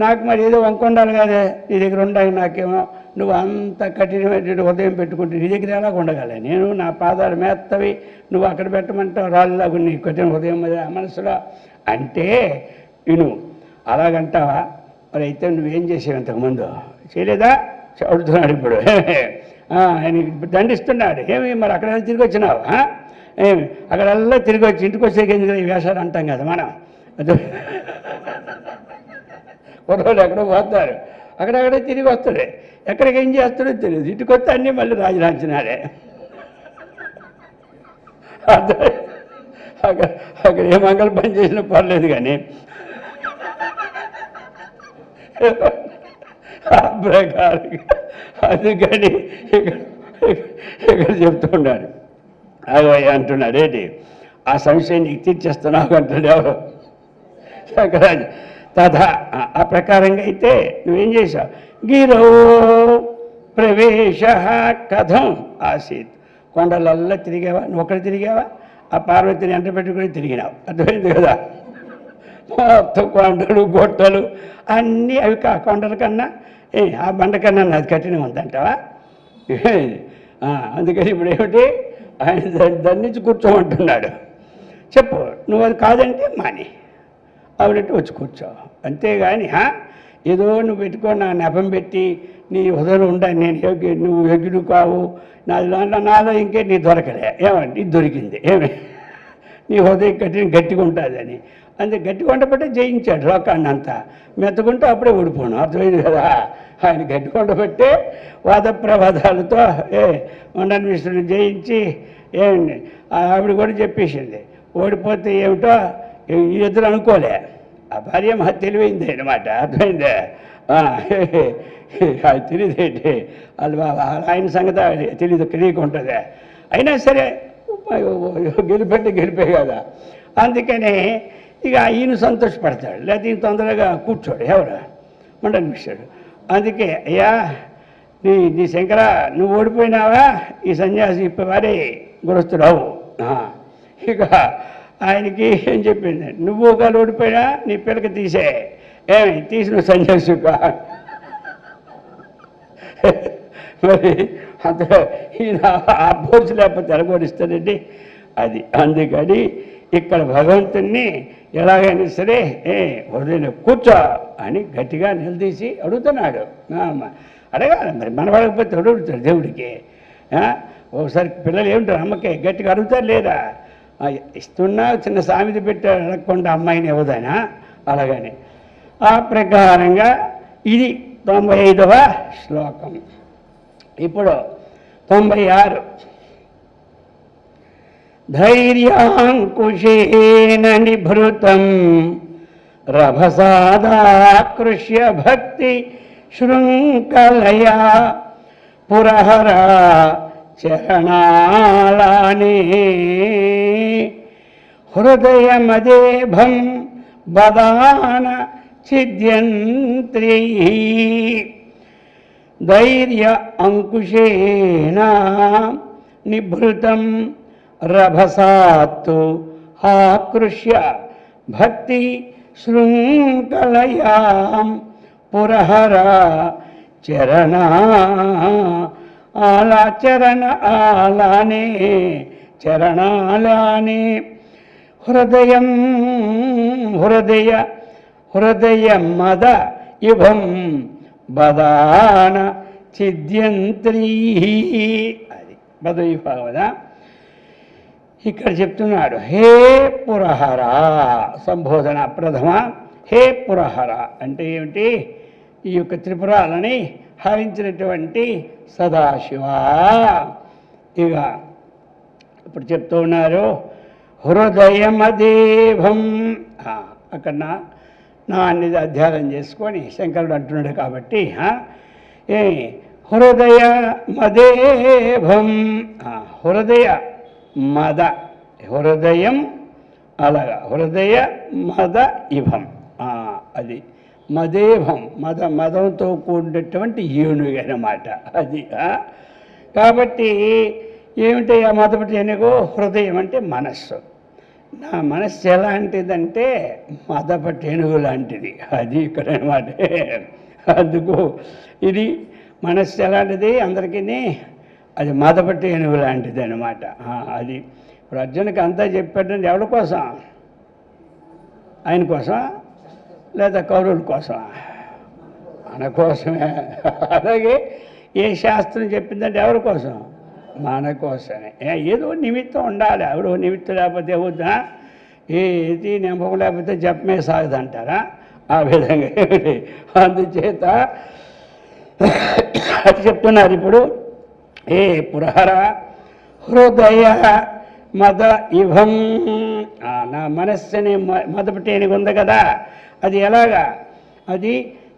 నాకు మరి ఏదో వంక ఉండాలి కదా, నీ దగ్గర ఉండాలి. నాకేమో నువ్వు అంత కఠినమైన ఉదయం పెట్టుకుంటే నీ దగ్గర ఎలా ఉండగల? నేను నా పాదాలు మెత్తవి, నువ్వు అక్కడ పెట్టమంటావు రాళ్ళలాగా నీ కఠిన ఉదయం మీద మనసులో అంటే విను. అలాగంటావా? మరి అయితే నువ్వేం చేసావు ఇంతకుముందు? చేయలేదా? అడుగుతున్నాడు ఇప్పుడు. ఆయన దండిస్తున్నాడు. ఏమి మరి అక్కడ తిరిగి వచ్చినావు? ఏమి అక్కడల్లా తిరిగి వచ్చి ఇంటికి వచ్చే ఎందుకు ఈ వేషాలు అంటాం కదా మనం. కుర్రోళ్ళు ఎక్కడో పోతారు, అక్కడక్కడే తిరిగి వస్తాడు. ఎక్కడికి ఏం చేస్తాడో తెలియదు. ఇంటికి వస్తే అన్నీ మళ్ళీ రాజరాంచినాడే. అక్కడ ఏ మంగళ పని చేసినా పర్లేదు కానీ ఆ ప్రకారంగా అందుకని ఇక్కడ చెప్తున్నాడు. అయ్య అంటున్నాడు, ఏంటి ఆ సంశయం నీకు తీర్చేస్తున్నావు అంటాడు ఎవరు? శంకరాజు. తథా ఆ ప్రకారంగా అయితే నువ్వేం చేశావు? గిరో ప్రవేశ కథం ఆసీత్. కొండలల్లా తిరిగావా? నువ్వు ఒకటి తిరిగావా? ఆ పార్వతిని ఎంట పెట్టుకుని తిరిగినావు. అర్థమైంది కదా? మొత్తం కొండలు గొట్టలు అన్నీ అవి కొండల కన్నా ఆ బండ కన్నా నాది కఠినం ఉందంటావా? అందుకని ఇప్పుడు ఏమిటి, ఆయన దాని నుంచి కూర్చోమంటున్నాడు. చెప్పు, నువ్వు అది కాదంటే మాని, అవునంటే వచ్చి కూర్చో. అంతేగాని ఏదో నువ్వు పెట్టుకో నా నెపం పెట్టి నీ హృదయంలో ఉండాలి, నేను నువ్వు యోగ్యుడు కావు, నాలో ఇంకే నీ దొరకలే, ఏమంటే ఇది దొరికింది, ఏమి నీ హృదయం గట్టిగా ఉంటుందని. అంతే గట్టిగా ఉండబట్టే జయించాడు లోకాన్ని అంతా. మెత్తకుంటే అప్పుడే ఓడిపోను. అర్థమైంది కదా? ఆయన గట్టిగా ఉండబట్టే వాద ప్రవాదాలతో మండన విష్ణుని జయించి ఏమండి ఆవిడ కూడా చెప్పేసింది, ఓడిపోతే ఏమిటో ఈ ఇద్దరు అనుకోలే. ఆ భార్య మహా తెలివైంది అన్నమాట. అర్థమైందే? అది తెలియదేంటి, ఆయన సంగతి తెలియకుంటుంది. అయినా సరే గెలిపే కదా. అందుకనే ఇక ఈయన సంతోషపడతాడు, లేకపోతే ఈయన తొందరగా కూర్చోడు ఎవరు, మండన విషయాడు. అందుకే అయ్యా నీ శంకర నువ్వు ఓడిపోయినావా, ఈ సన్యాసి ఇప్పవారే గురస్తురావు. ఇక ఆయనకి ఏం చెప్పింది, నువ్వు ఒకవేళ ఓడిపోయినా నీ పిల్లకి తీసే, ఏమి తీసి నువ్వు సన్యాసి మరి అంత ఈయన ఆ బోర్సు లేకపోతే ఎలగోడిస్తాడండి అది. అందుకని ఇక్కడ భగవంతుణ్ణి ఎలాగైనా సరే హృదయం కూర్చో అని గట్టిగా నిలదీసి అడుగుతున్నాడు. అడగాలి మరి, మన అడగకపోతే అడుగుతాడు దేవుడికి. ఒకసారి పిల్లలు ఏమిటారు అమ్మకే గట్టిగా అడుగుతారు లేదా? ఇస్తున్నా చిన్న సామెత పెట్టి అడగకుండా అమ్మాయిని ఇవ్వదనా? అలాగని ఆ ప్రకారంగా ఇది 95వ శ్లోకం. ఇప్పుడు 96. ధైర్యాంకుశేన నిభృతం రభసాదాకృష్య భక్తి శృంఖలయా పురహరా చరణాలానే హృదయమదేభం బదాన ఛిద్యంత్రీ. ధైర్య అంకుశేన నిభృతం రభసాత్తు ఆకృష్య భక్తి శృంఖలయాం పురహర చరణ ఆలానే చరణాలానే హృదయ మద ఇవం బదాన ఛిద్యంత్రీ. అది బదవిభావదా. ఇక్కడ చెప్తున్నాడు, హే పురహర సంబోధన ప్రథమ. హే పురహర అంటే ఏమిటి? ఈ యొక్క త్రిపురాలని హరించినటువంటి సదాశివ. ఇక ఇప్పుడు చెప్తూ ఉన్నారు హృదయమదేవం. అక్కడ నా అనేది అధ్యయనం చేసుకొని శంకరుడు అంటున్నాడు కాబట్టి హృదయ మదేభం. హృదయ మద, హృదయం అలాగా హృదయ మద ఇభం. అది మదేభం, మదంతో కూడినటువంటి ఏనుగు అన్నమాట అది. కాబట్టి ఏమిటి ఆ మొదటి ఏనుగు? హృదయం అంటే మనస్సు. నా మనస్సు ఎలాంటిదంటే మదపటి ఏనుగు లాంటిది అది ఇక్కడ అన్నమాట. అందుకు ఇది మనస్సు ఎలాంటిది అందరికీ, అది మదపట్టి ఏనుగు లాంటిది అనమాట. అది ఇప్పుడు అర్జునుకి అంతా చెప్పాడంటే ఎవరి కోసం? ఆయన కోసమా లేదా కౌరవుల కోసమా? మన కోసమే. అలాగే ఏ శాస్త్రం చెప్పిందంటే ఎవరి కోసం? మన కోసమే. ఏదో నిమిత్తం ఉండాలి. ఎవడో నిమిత్తం లేకపోతే అవుద్దా? ఏది నింపం లేకపోతే జపమే సాగదంటారా? ఆ విధంగా అందుచేత అది చెప్తున్నారు ఇప్పుడు. ఏ పురహర హృదయ మద ఇవం. నా మనస్సుని మదపటేనికి ఉంది కదా, అది ఎలాగా? అది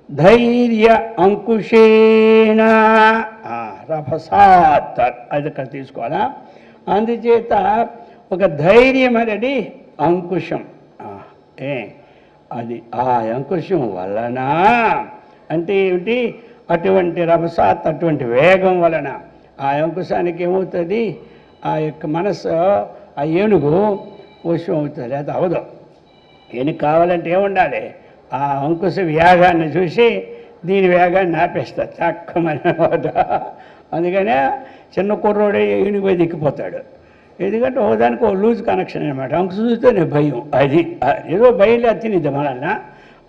ధైర్య అంకుశేన రభసాత్ అది ఇక్కడ తీసుకోవాలా. అందుచేత ఒక ధైర్యం అనేది అంకుశం. అది ఆ అంకుశం వలన అంటే ఏమిటి, అటువంటి రభసాత్ అటువంటి వేగం వలన ఆ అంకుశానికి ఏమవుతుంది, ఆ యొక్క మనసు ఆ ఏనుగు వశం అవుతుంది, లేదా అవదు. ఏనుగు కావాలంటే ఏముండాలి, ఆ అంకుశ వేగాన్ని చూసి దీని వేగాన్ని ఆపేస్తారు చక్కమనమాట. అందుకనే చిన్న కుర్రోడే ఏనుగు పోయి దిక్కిపోతాడు. ఎందుకంటే ఒకదానికి ఒక లూజ్ కనెక్షన్ అనమాట. అంకుశ చూస్తేనే భయం, అది ఏదో భయం లేదు తినిద్ది మనల్ని.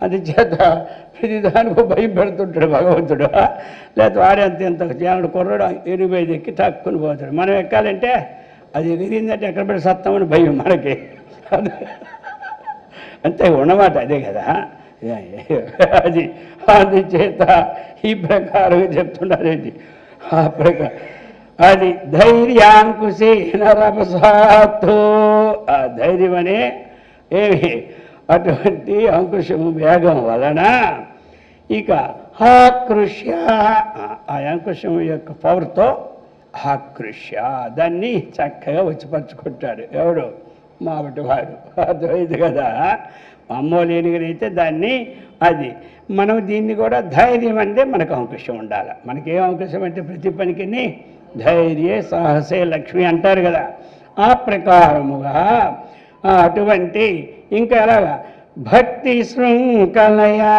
అందుచేత ప్రతిదానికి భయం పెడుతుంటాడు భగవంతుడు. లేకపోతే వాడే అంత ఎంత జానుడు కుర్రాడు ఎరుగు ఎక్కి తక్కుని పోతాడు. మనం ఎక్కాలంటే అది ఎగిరిందంటే ఎక్కడ పెట్టి సత్తామని భయం మనకి. అంతే ఉన్నమాట, అదే కదా అది. అందుచేత ఈ ప్రకారం చెప్తున్నారేంటి, ఆ ప్రకారం అది ధైర్యాంకుశేన రభసాత్తు. ఆ ధైర్యం అనే ఏమి అటువంటి అంకుశము వేగం వలన ఇక ఆకృష్య, ఆ అంకుశం యొక్క పవర్తో ఆకృష్య దాన్ని చక్కగా వచ్చిపరుచుకుంటాడు. ఎవడు, మాబటి వాడు. అర్థమైంది కదా. అమ్మోలేనిగనైతే దాన్ని అది మనం దీన్ని కూడా ధైర్యం అంటే మనకు అంకుశం ఉండాలి. మనకేం అంకుశం అంటే ప్రతి పనికి ధైర్యే సాహసే లక్ష్మి అంటారు కదా. ఆ ప్రకారముగా అటువంటి ఇంకా ఎలాగా భక్తి శృంఖలయా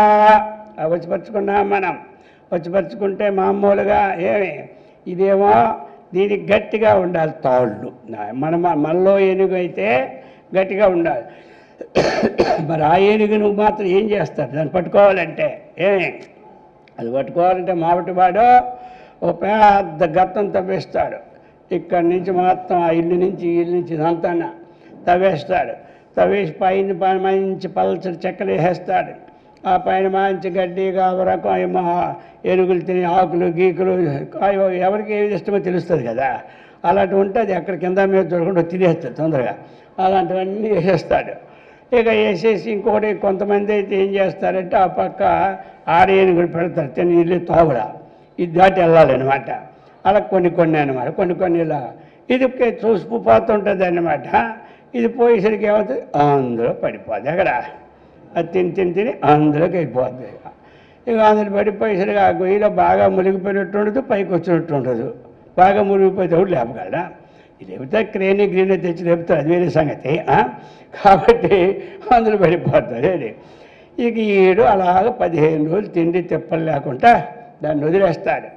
వచ్చిపరుచుకున్నాం మనం. వచ్చిపరుచుకుంటే మామూలుగా ఏమి ఇదేమో దీనికి గట్టిగా ఉండాలి తాళ్ళు. మనలో ఏనుగు అయితే గట్టిగా ఉండాలి. మరి ఆ ఏనుగు నువ్వు మాత్రం ఏం చేస్తాడు దాన్ని పట్టుకోవాలంటే అది పట్టుకోవాలంటే మాబటివాడు ఓ పెద్ద గత్తం తవ్వేస్తాడు. ఇక్కడి నుంచి మొత్తం ఆ ఇల్లు నుంచి ఇదంతా తవ్వేస్తాడు. తవ్వేసి పైన మంచి పల్చడి చెక్కలు వేసేస్తాడు. ఆ పైన మంచి గడ్డి రకం ఎరుగులు తిని ఆకులు గీకులు ఎవరికి ఏది ఇష్టమో తెలుస్తుంది కదా. అలాంటివి ఉంటే అది ఎక్కడ కింద మీద చూడకుండా తినేస్తాడు తొందరగా. అలాంటివన్నీ వేసేస్తాడు. ఇక వేసేసి ఇంకొకటి కొంతమంది అయితే ఏం చేస్తారంటే ఆ పక్క ఏనుగులు పెడతారు తిని ఇల్లు తోగడ ఇది దాటి వెళ్ళాలన్నమాట. అలా కొన్ని అనమాట. కొన్ని ఇలా ఇది చూసిపోతుంటుంది అన్నమాట. ఇది పోయేసరికి ఏమవుతుంది, అందులో పడిపోద్ది. అక్కడ అది తిని అందులోకి అయిపోద్ది. ఇక అందులో పడిపోయేసరికి ఆ గొయ్యిలో బాగా మునిగిపోయినట్టు ఉండదు, పైకి వచ్చినట్టు ఉండదు. బాగా మునిగిపోతే లేపగలడా, లేకపోతే గ్రీనే తెచ్చి లేపుతారు, అది వేరే సంగతి. కాబట్టి అందులో పడిపోతుంది. ఇక ఈడు అలాగ 15 రోజులు తిండి తిప్పలు లేకుండా దాన్ని వదిలేస్తాడు.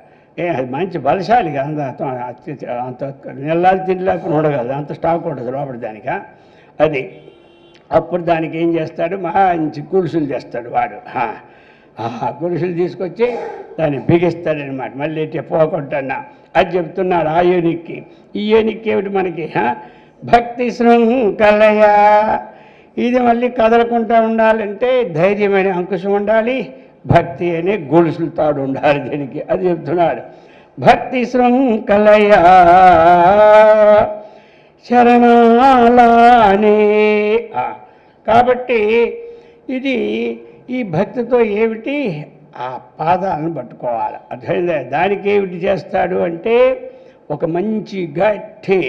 అది మంచి బలశాలిగా అంత నెలలు తిండి లేకుండా ఉండగలదు, అంత స్టాక్ ఉండదు లోపల దానికి. అది అప్పుడు దానికి ఏం చేస్తాడు, మంచి గులుసులు చేస్తాడు వాడు. గులుసులు తీసుకొచ్చి దాన్ని బిగిస్తాడనమాట. మళ్ళీ పోకుండా అది చెప్తున్నాడు ఆ ఏనుక్కి. ఈ ఏనుక్కి ఏమిటి మనకి భక్తి శృంఖలయ. ఇది మళ్ళీ కదలకుండా ఉండాలంటే ధైర్యమైన అంకుశం ఉండాలి, భక్తి అనే గొలుసులు తాడు ఉండాలి దీనికి. అది చెప్తున్నాడు. భక్తి శృంఖలయ శరణాలానే. కాబట్టి ఇది ఈ భక్తితో ఏమిటి, ఆ పాదాలను పట్టుకోవాలి. అర్థమైందా. దానికి ఏమిటి చేస్తాడు అంటే ఒక మంచి గట్టి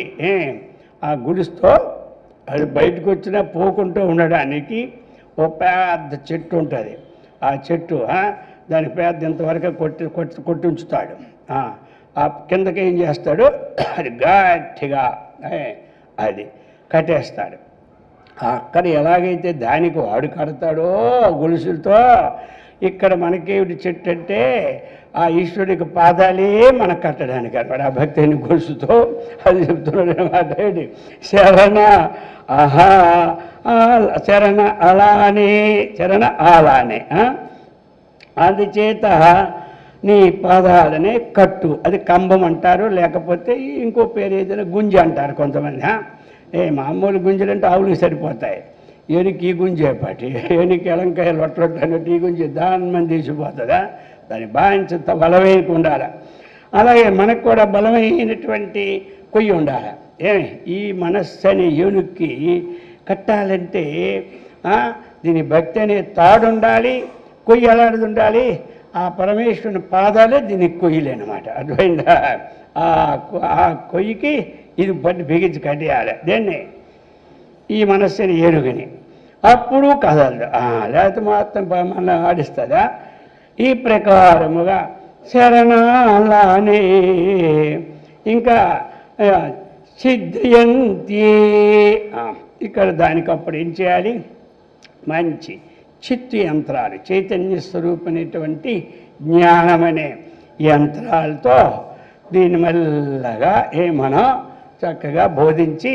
ఆ గుడిస్తో అది బయటకు వచ్చినా పోకుంటూ ఉండడానికి ఒక పెద్ద చెట్టు ఉంటుంది. ఆ చెట్టు దాని పెద్ద ఇంతవరకు కొట్టి ఉంచుతాడు. ఆ కిందకి ఏం చేస్తాడు, అది గట్టిగా అది కట్టేస్తాడు. అక్కడ ఎలాగైతే దానికి వాడు కడతాడో గొలుసులతో, ఇక్కడ మనకేమిటి చెట్టు అంటే ఆ ఈశ్వరుడికి పాదాలే మనకు కట్టడానికి అన్నమాట. ఆ భక్తి అయిన గొలుసుతో అది చెప్తున్నాడు అనమాట. శరణ శరణ అలానే అందుచేత నీ పాదాలనే కట్టు. అది కంబం అంటారు, లేకపోతే ఇంకో పేరు ఏదైనా గుంజ అంటారు కొంతమంది. మామూలు గుంజలు అంటే ఆవులకు సరిపోతాయి. ఏనికి ఈ గుంజే పాటి, ఏనికి ఎలంకాయ లొట్టలొట్టు అన్నట్టు ఈ గుంజి దాని మంది తీసిపోతుందా, దాన్ని బాగా బలమైన ఉండాలి. అలాగే మనకు కూడా బలమైనటువంటి కొయ్యి ఉండాలి. ఈ మనస్సు అనే ఏనుక్కి కట్టాలంటే దీని భక్తి అనే తాడు ఉండాలి, కొయ్యి ఎలాంటిది ఉండాలి? ఆ పరమేశ్వరుని పాదాలే దీనికి కొయ్యలేనమాట. అర్థమైందా? ఆ కొయ్యికి ఇది పట్టి బిగించి కట్టేయాలి దేన్ని, ఈ మనస్సుని ఏనుగుని. అప్పుడు కదలదు, లేకపోతే మొత్తం మన ఆడిస్తుందా? ఈ ప్రకారముగా శరణాలానే ఇంకా సిద్ధ్యంతి. ఇక్కడ దానికి అప్పుడు ఏం చేయాలి? మంచి చిత్తు యంత్రాలు, చైతన్య స్వరూపమైనటువంటి జ్ఞానమనే యంత్రాలతో దీన్ని మెల్లగా మనం చక్కగా బోధించి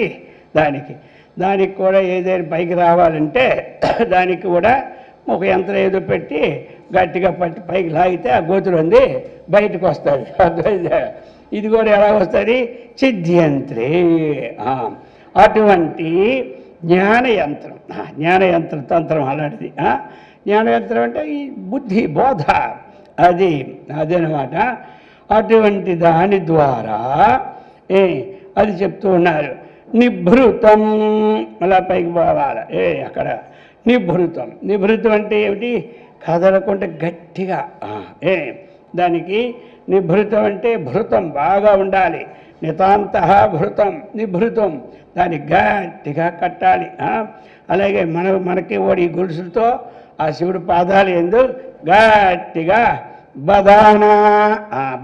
దానికి కూడా ఏదైనా పైకి రావాలంటే దానికి కూడా ఒక యంత్రం ఏదో పెట్టి గట్టిగా పట్టి పైకి లాగితే ఆ గోతులు ఉంది బయటకు వస్తుంది. ఇది కూడా ఎలా వస్తుంది? సిద్ధ్యంత్రే. అటువంటి జ్ఞానయంత్రం, జ్ఞానయంత్ర తంత్రం అలాంటిది. జ్ఞానయంత్రం అంటే ఈ బుద్ధి బోధ, అదనమాట. అటువంటి దాని ద్వారా అది చెప్తూ ఉన్నారు. నిభృతం, అలా పైకి పోవాలి. అక్కడ నిభృతం అంటే ఏమిటి? కదలకుండా గట్టిగా. దానికి నిభృతం అంటే భృతం బాగా ఉండాలి. నితాంత నిభృతం, దాన్ని గట్టిగా కట్టాలి. అలాగే మనకి ఓడి గొలుసులతో ఆ శివుడి పాదాలు ఎందు గట్టిగా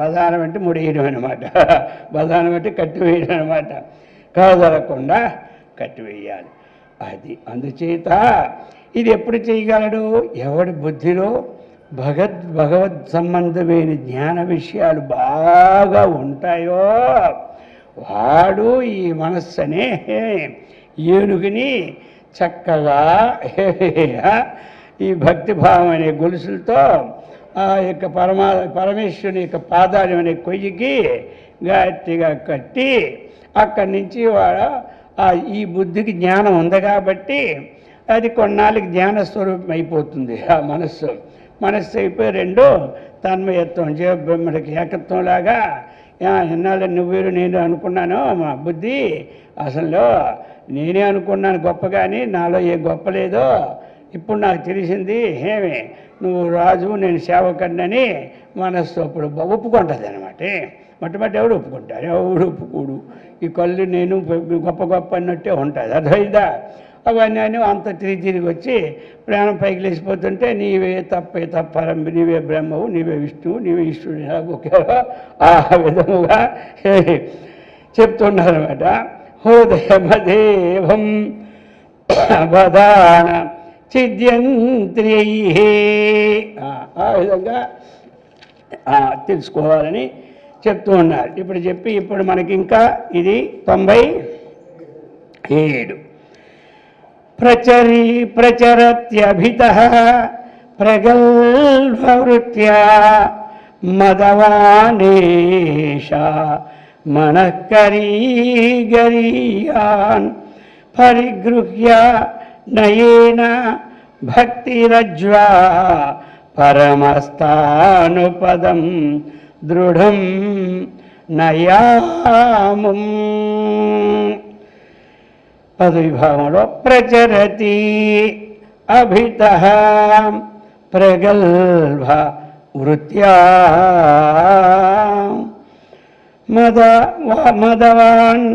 బదానం అంటే ముడియడం అనమాట. బదానం అంటే కట్టివేయడం అనమాట. కదలకుండా కట్టివేయాలి. అందుచేత ఇది ఎప్పుడు చేయగలడు? ఎవడి బుద్ధిలో భగవద్ సంబంధమైన జ్ఞాన విషయాలు బాగా ఉంటాయో వాడు ఈ మనస్సునే ఏనుగుని చక్కగా ఈ భక్తిభావం అనే గొలుసులతో ఆ యొక్క పరమేశ్వరుని యొక్క పాదాలు అనే కొయ్యికి గట్టిగా కట్టి అక్కడి నుంచి వాడు ఈ బుద్ధికి జ్ఞానం ఉంది కాబట్టి అది కొన్నాళ్ళకి జ్ఞానస్వరూపం అయిపోతుంది. ఆ మనస్సు అయిపోయి రెండు తన్మయత్వం జీవబ్రహ్మడికి ఏకత్వంలాగా. ఎన్నాళ్ళు నువ్వేరు నేను అనుకున్నాను, మా బుద్ధి అసలు నేనే అనుకున్నాను గొప్ప, కానీ నాలో ఏ గొప్ప లేదో ఇప్పుడు నాకు తెలిసింది. నువ్వు రాజు నేను సేవకుడినని మనస్సు అప్పుడు ఒప్పుకుంటుంది అనమాట. మొట్టమొదటి ఎవడు ఒప్పుకుంటారు? ఎవడు ఒప్పుకోడు. ఈ కళ్ళు నేను గొప్ప అన్నట్టే ఉంటుంది. అర్థమైందా? అవన్నీ అంత తిరిగి వచ్చి ప్రాణం పైకి లేచిపోతుంటే నీవే తప్పరం, నీవే బ్రహ్మవు, నీవే విష్ణువు, నీవే ఈశ్వరుడు, ఒకేవో ఆ విధముగా చెప్తున్నారన్నమాట. హృదయమదేవం వదాన చిద్యంత్రియై, ఆ విధంగా తెలుసుకోవాలని చెప్తూ ఉన్నారు. ఇప్పుడు మనకి ఇంకా ఇది 97. ప్రచరత్యభితః ప్రగల్భవృత్యా మదవానేష మనఃకరీగరీయాన్ పరిగృహ్య నయేన భక్తిరజ్వా పరమస్థానుపదం దృఢం నయాముం. పదవిభావంలో ప్రచరతి అభితః ప్రగల్భ వృత్యా మదవాన్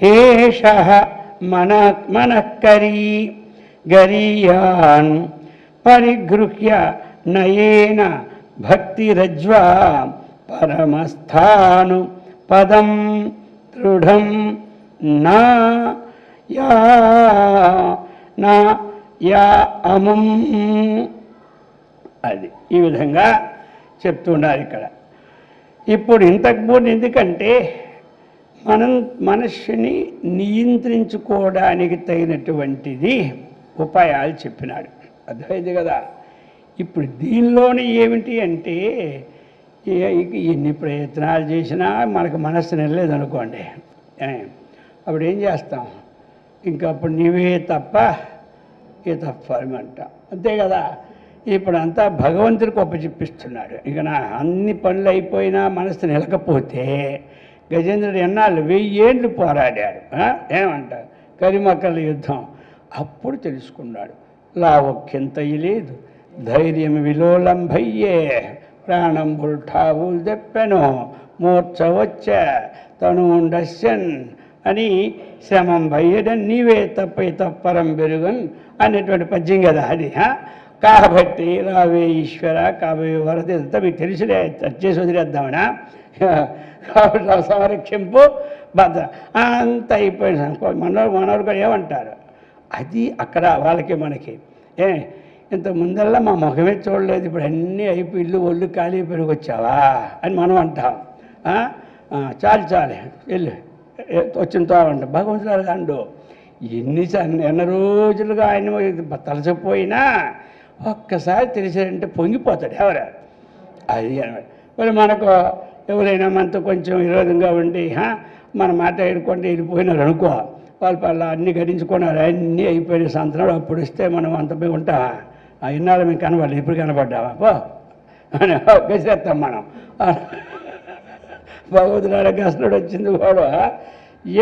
హేషః మనఃకరీ గరీయాన్ పరిగృహ్య నయేన భక్తిరజ్వా పరమస్థాను పదం దృఢం నా అముం. అది ఈ విధంగా చెప్తున్నారు ఇక్కడ. ఇప్పుడు ఇంతకుముందు ఎందుకంటే మనం మనస్సుని నియంత్రించుకోవడానికి తగినటువంటిది ఉపాయాలు చెప్పినాడు. అర్థమైంది కదా? ఇప్పుడు దీనిలోనే ఏమిటి అంటే ఎన్ని ప్రయత్నాలు చేసినా మనకు మనస్సు నిలలేదనుకోండి, అప్పుడు ఏం చేస్తాం? ఇంకా అప్పుడు నీవే తప్ప ఏ తప్ప అంట, అంతే కదా? ఇప్పుడు అంతా భగవంతుడికి ఒప్పచెప్పిస్తున్నాడు. ఇక నా అన్ని పనులు అయిపోయినా మనస్సు నిలకపోతే గజేంద్రుడు ఎన్నాళ్ళు 1000 ఏళ్ళు పోరాడాడు. ఏమంటారు? కరిమక్కల యుద్ధం. అప్పుడు తెలుసుకున్నాడు లావొక్కింతయి లేదు, ధైర్యం విలోలంభయ్యే ప్రాణంబుల్ ఠావులు తెప్పెను మూర్ఛ వచ్చే తను ఉండస్యన్ అని శ్రమం భయ్యడన్ నీవే తప్పై తప్పరం బెరుగన్ అనేటువంటి పద్యం కదా అది. కాబట్టి రావే ఈశ్వర కాబోయే వరద ఇదంతా మీకు తెలిసిలే, చేసి వదిలేద్దామనా. కాబట్టి సంరక్షింపు భద్ర అంత అయిపోయిన మనోరు కూడా ఏమంటారు, అది అక్కడ వాళ్ళకి మనకి ఇంత ముందల్లా మా ముఖమే చూడలేదు, ఇప్పుడు అన్నీ అయిపోయి ఇల్లు ఒళ్ళు ఖాళీ పెరిగొచ్చావా అని మనం అంటాం. చాలు వెళ్ళు వచ్చినతో అంట భగవంతుడు అండు ఎన్ని రోజులుగా ఆయన తలచిపోయినా ఒక్కసారి తెలిసారంటే పొంగిపోతాడు ఎవరు అది అనమాట. మరి మనకు ఎవరైనా మనతో కొంచెం విరోధంగా ఉండి మన మాట ఏడుకుంటే వెళ్ళిపోయినారు అనుకో, వాళ్ళు అన్నీ గడించుకున్నారు, అన్నీ అయిపోయిన సంతనాడు అప్పుడు ఇస్తే మనం అంత పోయి ఉంటావా, ఇన్నాళ్ళు మేము కనబడలేదు ఇప్పుడు కనబడ్డావా పో అని గసిరేస్తాం మనం. భగవంతుడు గసనుడు వచ్చింది కూడా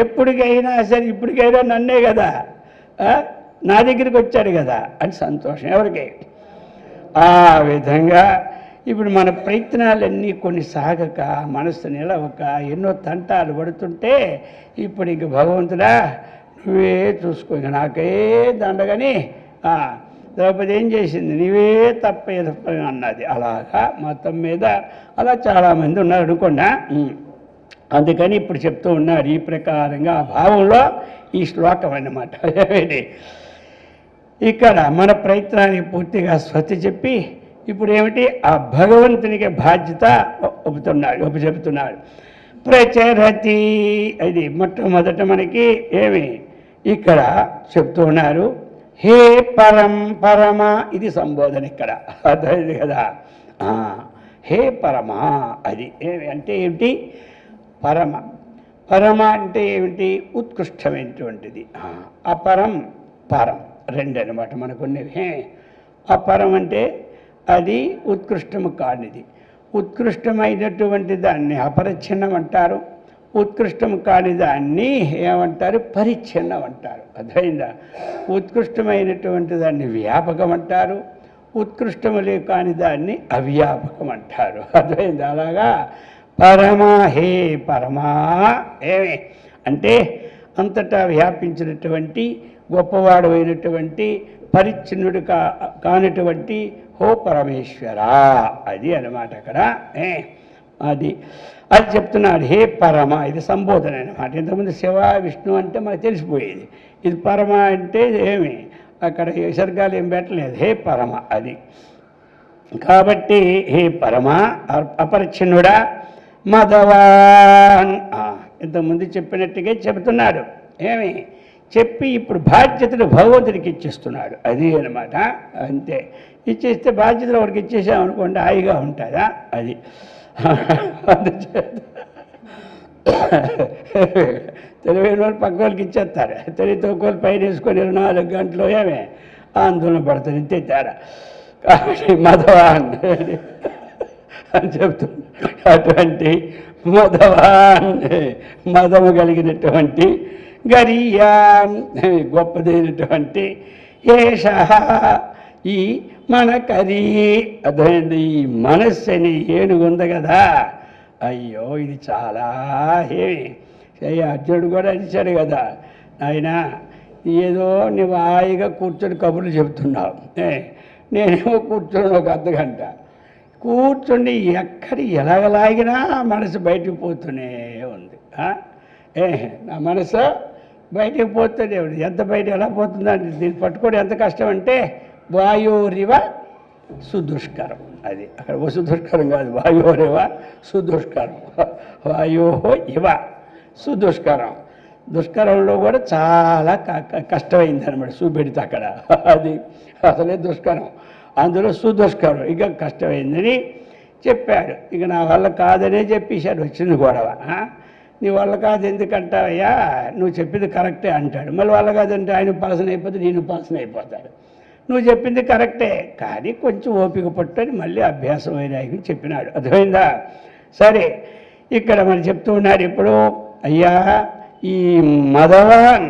ఎప్పటికైనా సరే ఇప్పటికైనా నన్నే కదా నా దగ్గరికి వచ్చాడు కదా అని సంతోషం ఎవరికి. ఆ విధంగా ఇప్పుడు మన ప్రయత్నాలన్నీ కొన్ని సాగక మనస్సు నిలవక ఎన్నో తంటాలు పడుతుంటే ఇప్పుడు ఇంక భగవంతుడా నువ్వే చూసుకో, ఇంక నాకే దండగని ద్రౌపది ఏం చేసింది, నీవే తప్పే అన్నది. అలాగా మొత్తం మీద అలా చాలామంది ఉన్నారు అనుకోండి. అందుకని ఇప్పుడు చెప్తూ ఉన్నారు ఈ ప్రకారంగా ఆ భావంలో ఈ శ్లోకం అన్నమాట. ఇక్కడ మన ప్రయత్నానికి పూర్తిగా స్వస్తి చెప్పి ఇప్పుడు ఏమిటి ఆ భగవంతునికి బాధ్యత చెబుతున్నాడు. ప్రచరతి అది మొట్టమొదట మనకి ఏమి ఇక్కడ చెప్తూ ఉన్నారు, హే పరమ ఇది సంబోధన ఇక్కడ అర్థమైంది కదా. హే పరమా అది ఏమి అంటే ఏమిటి, పరమ అంటే ఏమిటి, ఉత్కృష్టమైనటువంటిది. అపరం పరం రెండు అనమాట మనకున్నవి. అపరం అంటే అది ఉత్కృష్టము కానిది, ఉత్కృష్టమైనటువంటి దాన్ని అపరిచ్ఛిన్నం అంటారు, ఉత్కృష్టం కాని దాన్ని ఏమంటారు, పరిచ్ఛిన్నం అంటారు. అర్థమైందా. ఉత్కృష్టమైనటువంటి దాన్ని వ్యాపకం అంటారు, ఉత్కృష్టములే కాని దాన్ని అవ్యాపకం అంటారు. అర్థమైందా. అలాగా పరమా హే పరమా ఏమి అంటే అంతటా వ్యాపించినటువంటి గొప్పవాడు అయినటువంటి పరిచ్ఛిన్నుడు కానటువంటి హో పరమేశ్వరా అది అన్నమాట అక్కడ. అది చెప్తున్నాడు హే పరమ, ఇది సంబోధన అనమాట. ఇంతకుముందు శివ విష్ణు అంటే మనకు తెలిసిపోయేది, ఇది పరమ అంటే ఏమి అక్కడ విసర్గాలు ఏం పెట్టలేదు, హే పరమ అది. కాబట్టి హే పరమ అపరిచ్ఛిన్నుడా మదవాన్ ఇంతకుముందు చెప్పినట్టుగా చెబుతున్నాడు. ఏమి చెప్పి ఇప్పుడు బాధ్యతలు భగవంతుడికి ఇచ్చేస్తున్నాడు అది అనమాట. అంతే, ఇచ్చేస్తే బాధ్యతలు వాడికి ఇచ్చేసామనుకోండి హాయిగా ఉంటుందా అది. తెలివైన వాళ్ళు పక్క వాళ్ళకి ఇచ్చేస్తారు, తెలివితో వాళ్ళు పైన వేసుకొని 24 గంటలు ఏమే ఆందోళన పడుతుంది, ఇంతే తేడా. కాబట్టి మదవాన్ అని చెప్తుంది. అటువంటి మదవాన్ మదము కలిగినటువంటి గరియాన్ గొప్పదైనటువంటి ఏష ఈ మన కరీ అర్థమైంది. ఈ మనస్సు అని ఏనుగు ఉంది కదా, అయ్యో ఇది చాలా అర్జునుడు కూడా అనిచాడు కదా, ఆయన ఏదో నువ్వు హాయిగా కూర్చొని కబుర్లు చెబుతున్నావు, నేనేమో కూర్చొని ఒక అర్ధగంట కూర్చొని ఎక్కడ ఎలాగలాగినా మనసు బయటకు పోతూనే ఉంది. నా మనసు బయటకు పోతుంది, ఎంత బయట ఎలా పోతుందంటే దీన్ని పట్టుకోవడం ఎంత కష్టం అంటే వాయోరివ సుదుష్కరం అది. అక్కడ వసుదుష్కరం కాదు, వాయోరివ సుదుష్కరం, వాయో ఇవ సుదుష్కరం. దుష్కరంలో కూడా చాలా కష్టమైంది అనమాట చూపెడితే అక్కడ, అది అసలే దుష్కరం, అందులో సుదుష్కరం ఇక కష్టమైందని చెప్పాడు. ఇక నా వల్ల కాదనే చెప్పేశాడు, వచ్చింది గొడవ. నీ వల్ల కాదు ఎందుకంటావయ్యా, నువ్వు చెప్పింది కరెక్టే అంటాడు. మళ్ళీ వల్ల కాదంటే ఆయన పాలసన అయిపోతే నేను పాలసన అయిపోతాడు. నువ్వు చెప్పింది కరెక్టే కానీ కొంచెం ఓపిక పట్టని మళ్ళీ అభ్యాసం అయినాయని చెప్పినాడు. అర్థమైందా. సరే, ఇక్కడ మనం చెప్తూ ఉన్నారు ఇప్పుడు, అయ్యా ఈ మదవాన్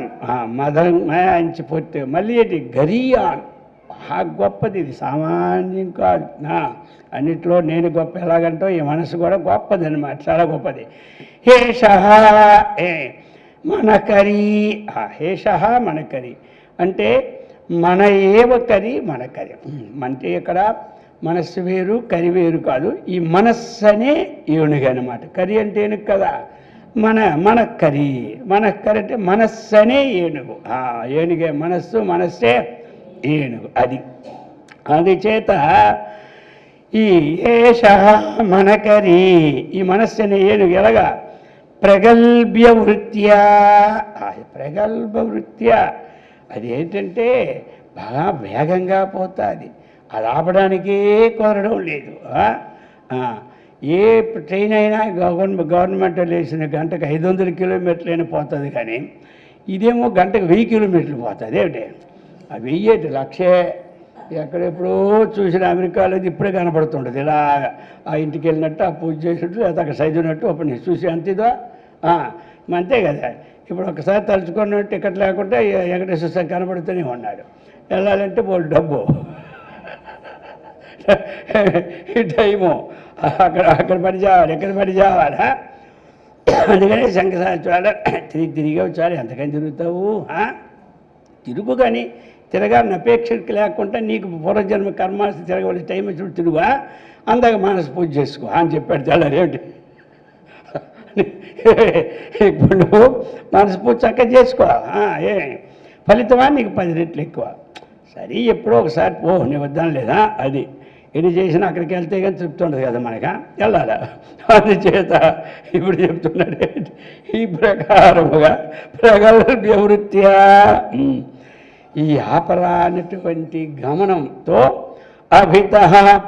మదం మాయించి పొట్టే మళ్ళీ ఏంటి గరియాన్ గొప్పది, ఇది సామాన్యం కాదు. అన్నిట్లో నేను గొప్ప ఎలాగంటో ఈ మనసు కూడా గొప్పది అనమాట, చాలా గొప్పది. హేష మనకరి, హేష మనకరి అంటే మన ఏవ కరి మనకరి అంటే ఇక్కడ మనస్సు వేరు కరి వేరు కాదు, ఈ మనస్సు అనే ఏనుగు అనమాట. కరి అంటే ఏనుగు కదా, మనకరి అంటే మనస్సు అనే ఏనుగు. ఏనుగే మనస్సు, మనస్సే ఏనుగు. అది చేత ఈ ఏష మనకరి, ఈ మనస్సు అనే ఏనుగు ఎలాగా ప్రగల్భ్య వృత్యా, ప్రగల్భ వృత్యా అదేంటంటే బాగా వేగంగా పోతుంది, అది ఆపడానికే కుదరడం లేదు. ఏ ట్రైన్ అయినా గవర్నమెంట్ వేసిన గంటకు 500 కిలోమీటర్లైనా పోతుంది, కానీ ఇదేమో గంటకు 1000 కిలోమీటర్లు పోతుంది. ఏమిటి ఆ 1000 లక్షే. ఎక్కడెప్పుడో చూసిన అమెరికాలో ఇప్పుడే కనపడుతుంటుంది, ఇలా ఆ ఇంటికి వెళ్ళినట్టు, ఆ పూజ చేసినట్టు, లేకపోతే అక్కడ చదివినట్టు అప్పుడు నేను చూసి అంతేదో అంతే కదా. ఇప్పుడు ఒకసారి తలుచుకున్న టికెట్ లేకుండా వెంకటేశ్వర స్వామి కనబడుతూనే ఉన్నాడు. వెళ్ళాలంటే వాళ్ళు డబ్బు, ఈ టైము అక్కడ పడి చావాలి, ఎక్కడ పడి చావాలా. అందుకని శంఖసారి తిరిగి వచ్చారు. ఎంతకని తిరుగుతావు? తిరుగు, కానీ తిరగాలని అపేక్షకి లేకుండా నీకు పూర్వజన్మ కర్మాసి తిరగవలసి టైం వచ్చినప్పుడు తిరుగుగా, అందాక మానస పూజ చేసుకో అని చెప్పాడు. తెల్లారేమిటి ఇప్పుడు నువ్వు మనసు పూజ చక్కగా చేసుకో, ఫలితమా నీకు 10 రెట్లు ఎక్కువ. సరే ఎప్పుడో ఒకసారి పో, నీ వద్దాను లేదా, అది ఎన్ని చేసినా అక్కడికి వెళ్తే కానీ చెప్తుండదు కదా మనక, వెళ్ళాలా. అందుచేత ఇప్పుడు చెప్తున్నాడు ఈ ప్రకారముగా ప్రగల్భ్య వృత్యా, ఈ ఆపరా అన్నటువంటి గమనంతో అభిత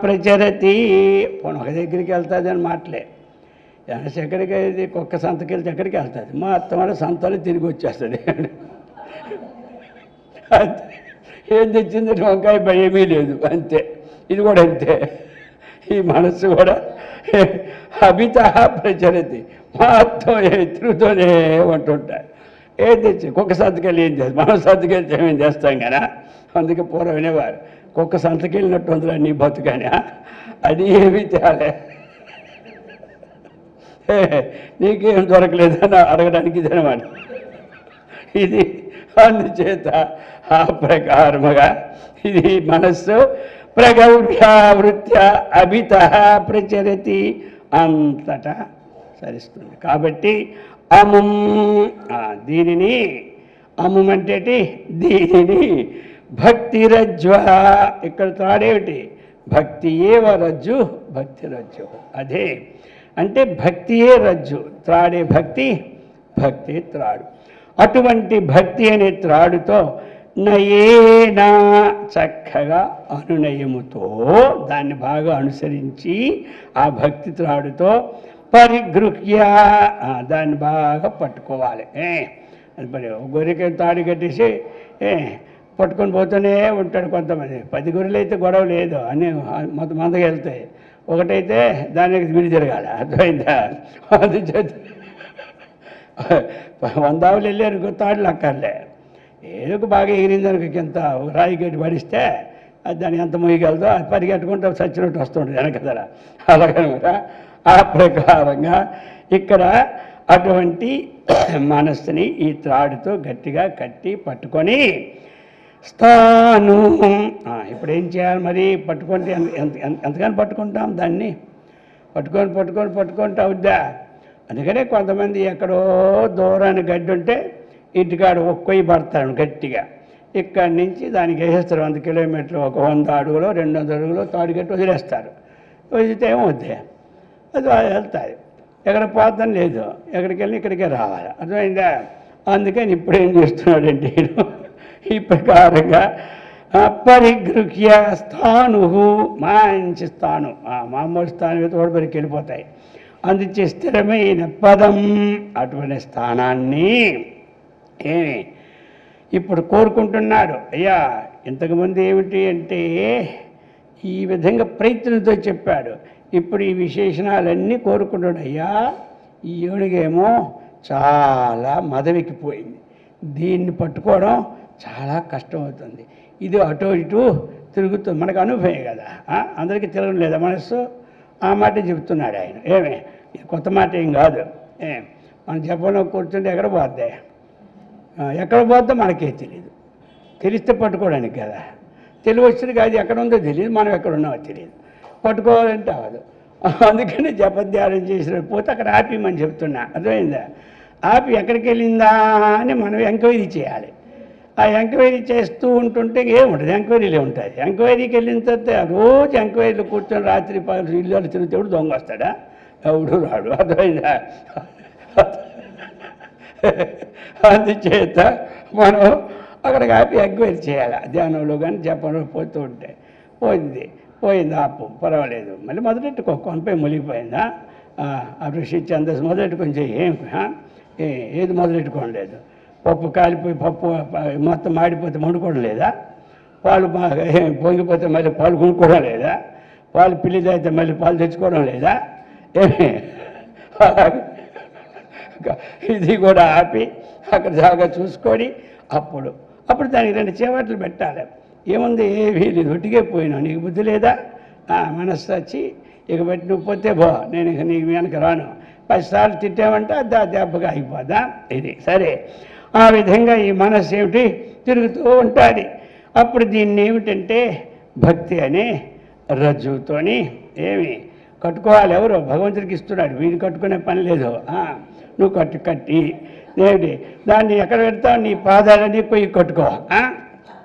ప్రచరతి. పోను ఒక దగ్గరికి వెళ్తుంది అని మాటలే, ఎక్కడికి ఇది కుక్క సంతకి వెళ్తే ఎక్కడికి వెళ్తుంది, మా అత్తమాడ సంతలో తిరిగి వచ్చేస్తుంది. అంతే, ఏం తెచ్చిందంటే వంకాయ భయమీ లేదు, అంతే. ఇది కూడా అంతే, ఈ మనస్సు కూడా అభిత ప్రచరతి, మొత్తం తిరుగుతూనే ఉంటుంటాయి. ఏం తెచ్చి కుక్క సంతకెళ్ళి ఏం చేస్తాం, మనం సంతకెళ్తే ఏమేం చేస్తాం కదా. అందుకే పూర్వం వినేవారు, కుక్క సంతకెళ్ళినట్టు ఉందిరా నీ బతుకని. అది ఏమీ తేలే, నీకేం దొరకలేదని అడగడానికి ఇదనమాట. ఇది అందుచేత ఆ ప్రకారముగా ఇది మనస్సు ప్రగల్భ్యావృత్య అభిత ప్రచరతి, అంతటా సరిస్తుంది. కాబట్టి అముం, దీనిని అముం అంటే దీనిని భక్తిరజ్వ, ఇక్కడ తాడేమిటి భక్తి ఏవ రజ్జు, భక్తి రజ్జు. అదే అంటే భక్తియే రజ్జు, త్రాడే భక్తి, భక్తి త్రాడు. అటువంటి భక్తి అనే త్రాడుతో నయేనా, చక్కగా అనునయముతో దాన్ని బాగా అనుసరించి ఆ భక్తి త్రాడుతో పరిగృహ్య, దాన్ని బాగా పట్టుకోవాలి. అది మరి గొర్రెకి తాడు కట్టేసి పట్టుకొని పోతూనే ఉంటాడు కొంతమంది. 10 గొర్రెలు అయితే గొడవ లేదు, అన్నీ మందగా వెళ్తాయి. ఒకటైతే దానికి విడి తిరగాలి, అర్థమైందా. అందుచేత 100 ఆవులు వెళ్ళారు, తాడులు అక్కర్లే. ఏదో బాగా ఎగిరింది అనుకో, ఎంత రాయి గట్టి పడిస్తే అది దాన్ని ఎంత మొయ్యగలదో అది పరిగెట్టుకుంటూ చచ్చినట్టు వస్తుంటుంది వెనకదల. అలాగనమాట. ఆ ప్రకారంగా ఇక్కడ అటువంటి మనస్సుని ఈ త్రాడుతో గట్టిగా కట్టి పట్టుకొని స్థాను. ఇప్పుడు ఏం చేయాలి మరి, పట్టుకుంటే ఎంతగానో పట్టుకుంటాం దాన్ని, పట్టుకుంటూ అవుద్దా. అందుకనే కొంతమంది ఎక్కడో దూరాన్ని గడ్డి ఉంటే ఇంటికాడ ఒక్కొయ్యి పడతారు గట్టిగా, ఇక్కడి నుంచి దానికి వేసేస్తారు 100 కిలోమీటర్లు, ఒక 100 అడుగులో 200 అడుగులో తాడుగట్టి వదిలేస్తారు. వదిలితే ఏమవుద్ది, అది వెళ్తాయి. ఎక్కడ పోతాం లేదు, ఎక్కడికి వెళ్ళి ఇక్కడికే రావాలి, అర్థమైందా. అందుకని ఇప్పుడు ఏం చేస్తున్నాడంటే ఈ ప్రకారంగా పరిగృహ్య స్థాను, మంచి స్థానం, మామూలు స్థానం అయితే ఓడిపరికి వెళ్ళిపోతాయి. అందుచే స్థిరమైన పదం, అటువంటి స్థానాన్ని ఇప్పుడు కోరుకుంటున్నాడు. అయ్యా ఇంతకుముందు ఏమిటి అంటే ఈ విధంగా ప్రయత్నంతో చెప్పాడు, ఇప్పుడు ఈ విశేషణాలన్నీ కోరుకుంటాడు. అయ్యా ఈ ఏనుగేమో చాలా మదవికిపోయింది, దీన్ని పట్టుకోవడం చాలా కష్టం అవుతుంది. ఇది అటు ఇటు తిరుగుతుంది, మనకు అనుభవం కదా. అందరికీ తిరగడం లేదా మనస్సు? ఆ మాట చెబుతున్నాడు ఆయన. ఏమే ఇది కొత్త మాట ఏం కాదు. మన జపంలో కూర్చుంటే ఎక్కడ పోద్ది, ఎక్కడ పోద్దో మనకే తెలియదు. తెలిస్తే పట్టుకోవడానికి కదా. తెలివి వచ్చింది కాదు, ఎక్కడ ఉందో తెలియదు, మనం ఎక్కడ ఉన్నామో తెలియదు, పట్టుకోవాలంటే అవ్వదు. అందుకని జపధ్యానం చేసిన పోతే అక్కడ ఆపిమని చెప్తున్నా, అర్థమైందా? ఆపి ఎక్కడికి వెళ్ళిందా అని మనం ఎంక్వైరీ చేయాలి. ఆ ఎంక్వైరీ చేస్తూ ఉంటుంటే ఏముంటుంది, ఎంక్వైరీలే ఉంటుంది. ఎంక్వైరీకి వెళ్ళిన తర్వాత రోజు ఎంక్వైరీలో కూర్చొని రాత్రి పగలు ఇల్లు తిరుగుతాడు, దొంగ వస్తాడా? ఎవడు రాడు, అర్థమైందా? అందుచేత మనం అక్కడికి ఆపి ఎంక్వైరీ చేయాలి. ధ్యానంలో కానీ జపంలో పోతూ ఉంటే పోయింది ఆపు, పర్వాలేదు, మళ్ళీ మొదలెట్టుకో. కొంపై మునిగిపోయిందా? ఆ ఋషి ఛందస్సు మొదలెట్టుకొని చెయ్యి. ఏది మొదలెట్టుకోవడం లేదు. పప్పు కాలిపోయి పప్పు మొత్తం మాడిపోతే వండుకోవడం లేదా? పాలు పొంగిపోతే మళ్ళీ పాలు కొనుక్కోవడం లేదా? పాలు పిల్లిదైతే మళ్ళీ పాలు తెచ్చుకోవడం లేదా? ఇది కూడా ఆపి అక్కడ జాగా చూసుకొని అప్పుడు దానికి 2 చేపట్లు పెట్టాలి. ఏముంది, ఏమీ లేదు, ఒట్టిగే పోయినావు, నీకు బుద్ధి లేదా? మనస్సు వచ్చి ఇక పెట్టి నువ్వు పోతే నేను ఇక నీకు వెనక రాను. 10 సార్లు తిట్టామంటే దెబ్బగా అయిపోదా? ఇది సరే. ఆ విధంగా ఈ మనస్సు ఏమిటి తిరుగుతూ ఉంటుంది. అప్పుడు దీన్ని ఏమిటంటే భక్తి అనే రజ్జుతోని కట్టుకోవాలి. ఎవరో భగవంతుడికి ఇస్తున్నాడు, వీడిని కట్టుకునే పని లేదు. నువ్వు కట్టి ఏమిటి దాన్ని ఎక్కడ పెడతావు? నీ పాదాలని పోయి కట్టుకో.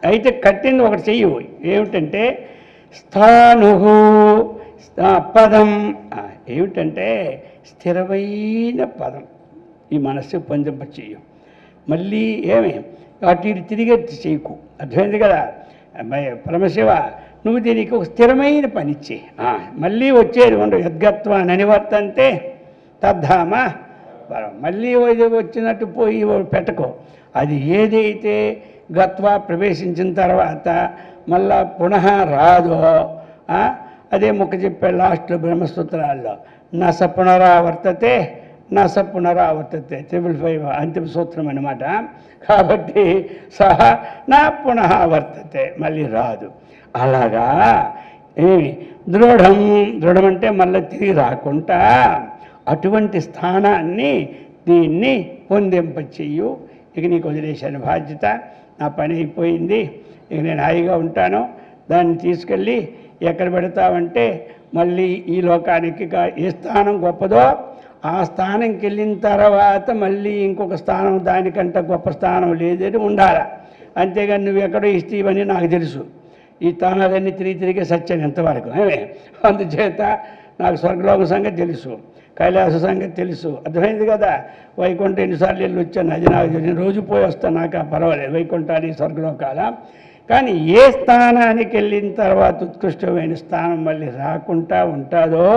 అయితే కట్టింది ఒకటి చెయ్యి, ఏమిటంటే స్థాను పదం. ఏమిటంటే స్థిరమైన పదం ఈ మనస్సు పొందింప చెయ్యు. మళ్ళీ అటు ఇటు తిరిగి చేయకు, అర్థమైంది కదా? పరమశివ, నువ్వు దీనికి ఒక స్థిరమైన పని ఇచ్చి మళ్ళీ వచ్చేది ఉండవు. యద్గత్వ ననివర్తంతే తద్ధామ పరం. మళ్ళీ వచ్చినట్టు పోయి పెట్టకో. అది ఏదైతే గత్వ ప్రవేశించిన తర్వాత మళ్ళా పునః రాదో అదే ముక్క చెప్పే లాస్ట్లో బ్రహ్మసూత్రాల్లో నస పునరావర్తతే 555 అంతిమ సూత్రం అన్నమాట. కాబట్టి నా పునః వర్తతే, మళ్ళీ రాదు. అలాగా దృఢం అంటే మళ్ళీ తిరిగి రాకుండా అటువంటి స్థానాన్ని దీన్ని పొందింపచెయ్యు. ఇక నీకు వదిలేశాను బాధ్యత, నా పని అయిపోయింది, ఇక నేను హాయిగా ఉంటాను. దాన్ని తీసుకెళ్ళి ఎక్కడ పెడతావంటే మళ్ళీ ఈ లోకానికి ఏ స్థానం గొప్పదో ఆ స్థానంకి వెళ్ళిన తర్వాత మళ్ళీ ఇంకొక స్థానం దానికంటే గొప్ప స్థానం లేదని ఉండాలి. అంతేగాని నువ్వు ఎక్కడో ఇస్తీవని నాకు తెలుసు. ఈ స్థానాలన్నీ తిరిగి సత్యం ఎంతవరకు. అందుచేత నాకు స్వర్గలోక సంగతి తెలుసు, కైలాస సంగతి తెలుసు, అర్థమైంది కదా? వైకుంఠం ఎన్నిసార్లు వెళ్ళి వచ్చాను, అది నాకు నేను రోజు పోయి వస్తాను, నాకు పర్వాలేదు. వైకుంఠానికి స్వర్గలోకాల. కానీ ఏ స్థానానికి వెళ్ళిన తర్వాత ఉత్కృష్టమైన స్థానం మళ్ళీ రాకుండా ఉంటుందో,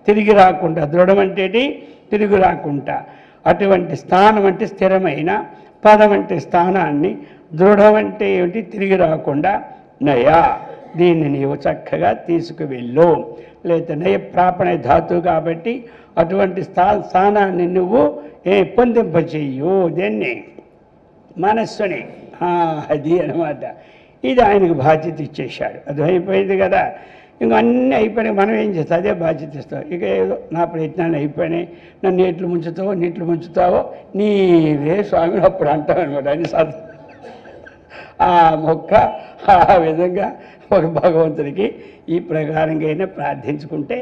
తిరిగి రాకుండా, దృఢం అంటే తిరిగి రాకుండా, అటువంటి స్థానం అంటే స్థిరమైన, పదం అంటే స్థానాన్ని, దృఢం అంటే ఏమిటి తిరిగి రాకుండా, నయా దీన్ని నీవు చక్కగా తీసుకువెళ్ళు. లేదా నయ ప్రాపణ ధాతువు కాబట్టి అటువంటి స్థానాన్ని నువ్వు పొందింపచేయు. దేన్ని? మనస్సుని. అది అన్నమాట. ఇది ఆయనకు బాధ్యత ఇచ్చేశాడు. అది అయిపోయింది కదా. ఇంక అన్నీ అయిపోయినాయి, మనం ఏం చేస్తాం? అదే బాధ్యత ఇస్తాం. ఇక ఏదో నా ప్రయత్నాలు అయిపోయినాయి, నన్ను నీటిలో ముంచుతావో నీవే స్వామిని అప్పుడు అంటాం అనమాట. అని ఆ మొక్క ఆ విధంగా ఒక భగవంతుడికి ఈ ప్రకారంగా అయినా ప్రార్థించుకుంటే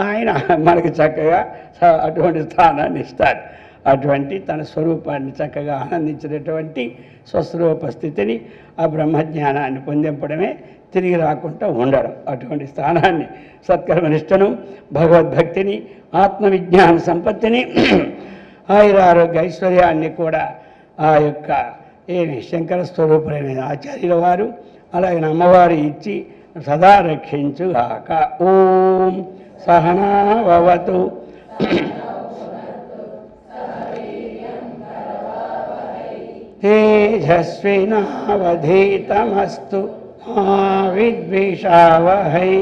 ఆయన మనకు చక్కగా అటువంటి స్థానాన్ని ఇస్తాడు. అటువంటి తన స్వరూపాన్ని చక్కగా ఆనందించినటువంటి స్వస్వరూప స్థితిని, ఆ బ్రహ్మజ్ఞానాన్ని పొందింపడమే తిరిగి రాకుండా ఉండడం. అటువంటి స్థానాన్ని, సత్కర్మనిష్టను, భగవద్భక్తిని, ఆత్మవిజ్ఞాన సంపత్తిని, ఆయురారోగ్య ఐశ్వర్యాన్ని కూడా ఆ యొక్క శంకర స్వరూపులైన ఆచార్యుల వారు అలాగే అమ్మవారు ఇచ్చి సదా రక్షించుగాక. ఓం సహనా భవతు. తేజస్వినావధీతమస్తు మా విద్విషావహై.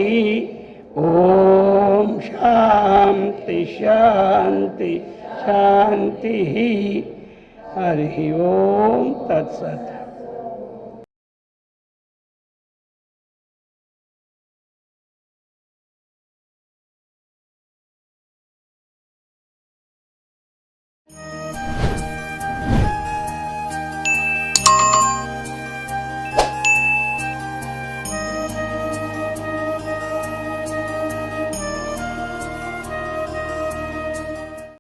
ఓం శాంతి శాంతి శాంతి. హరి ఓం తత్సత్.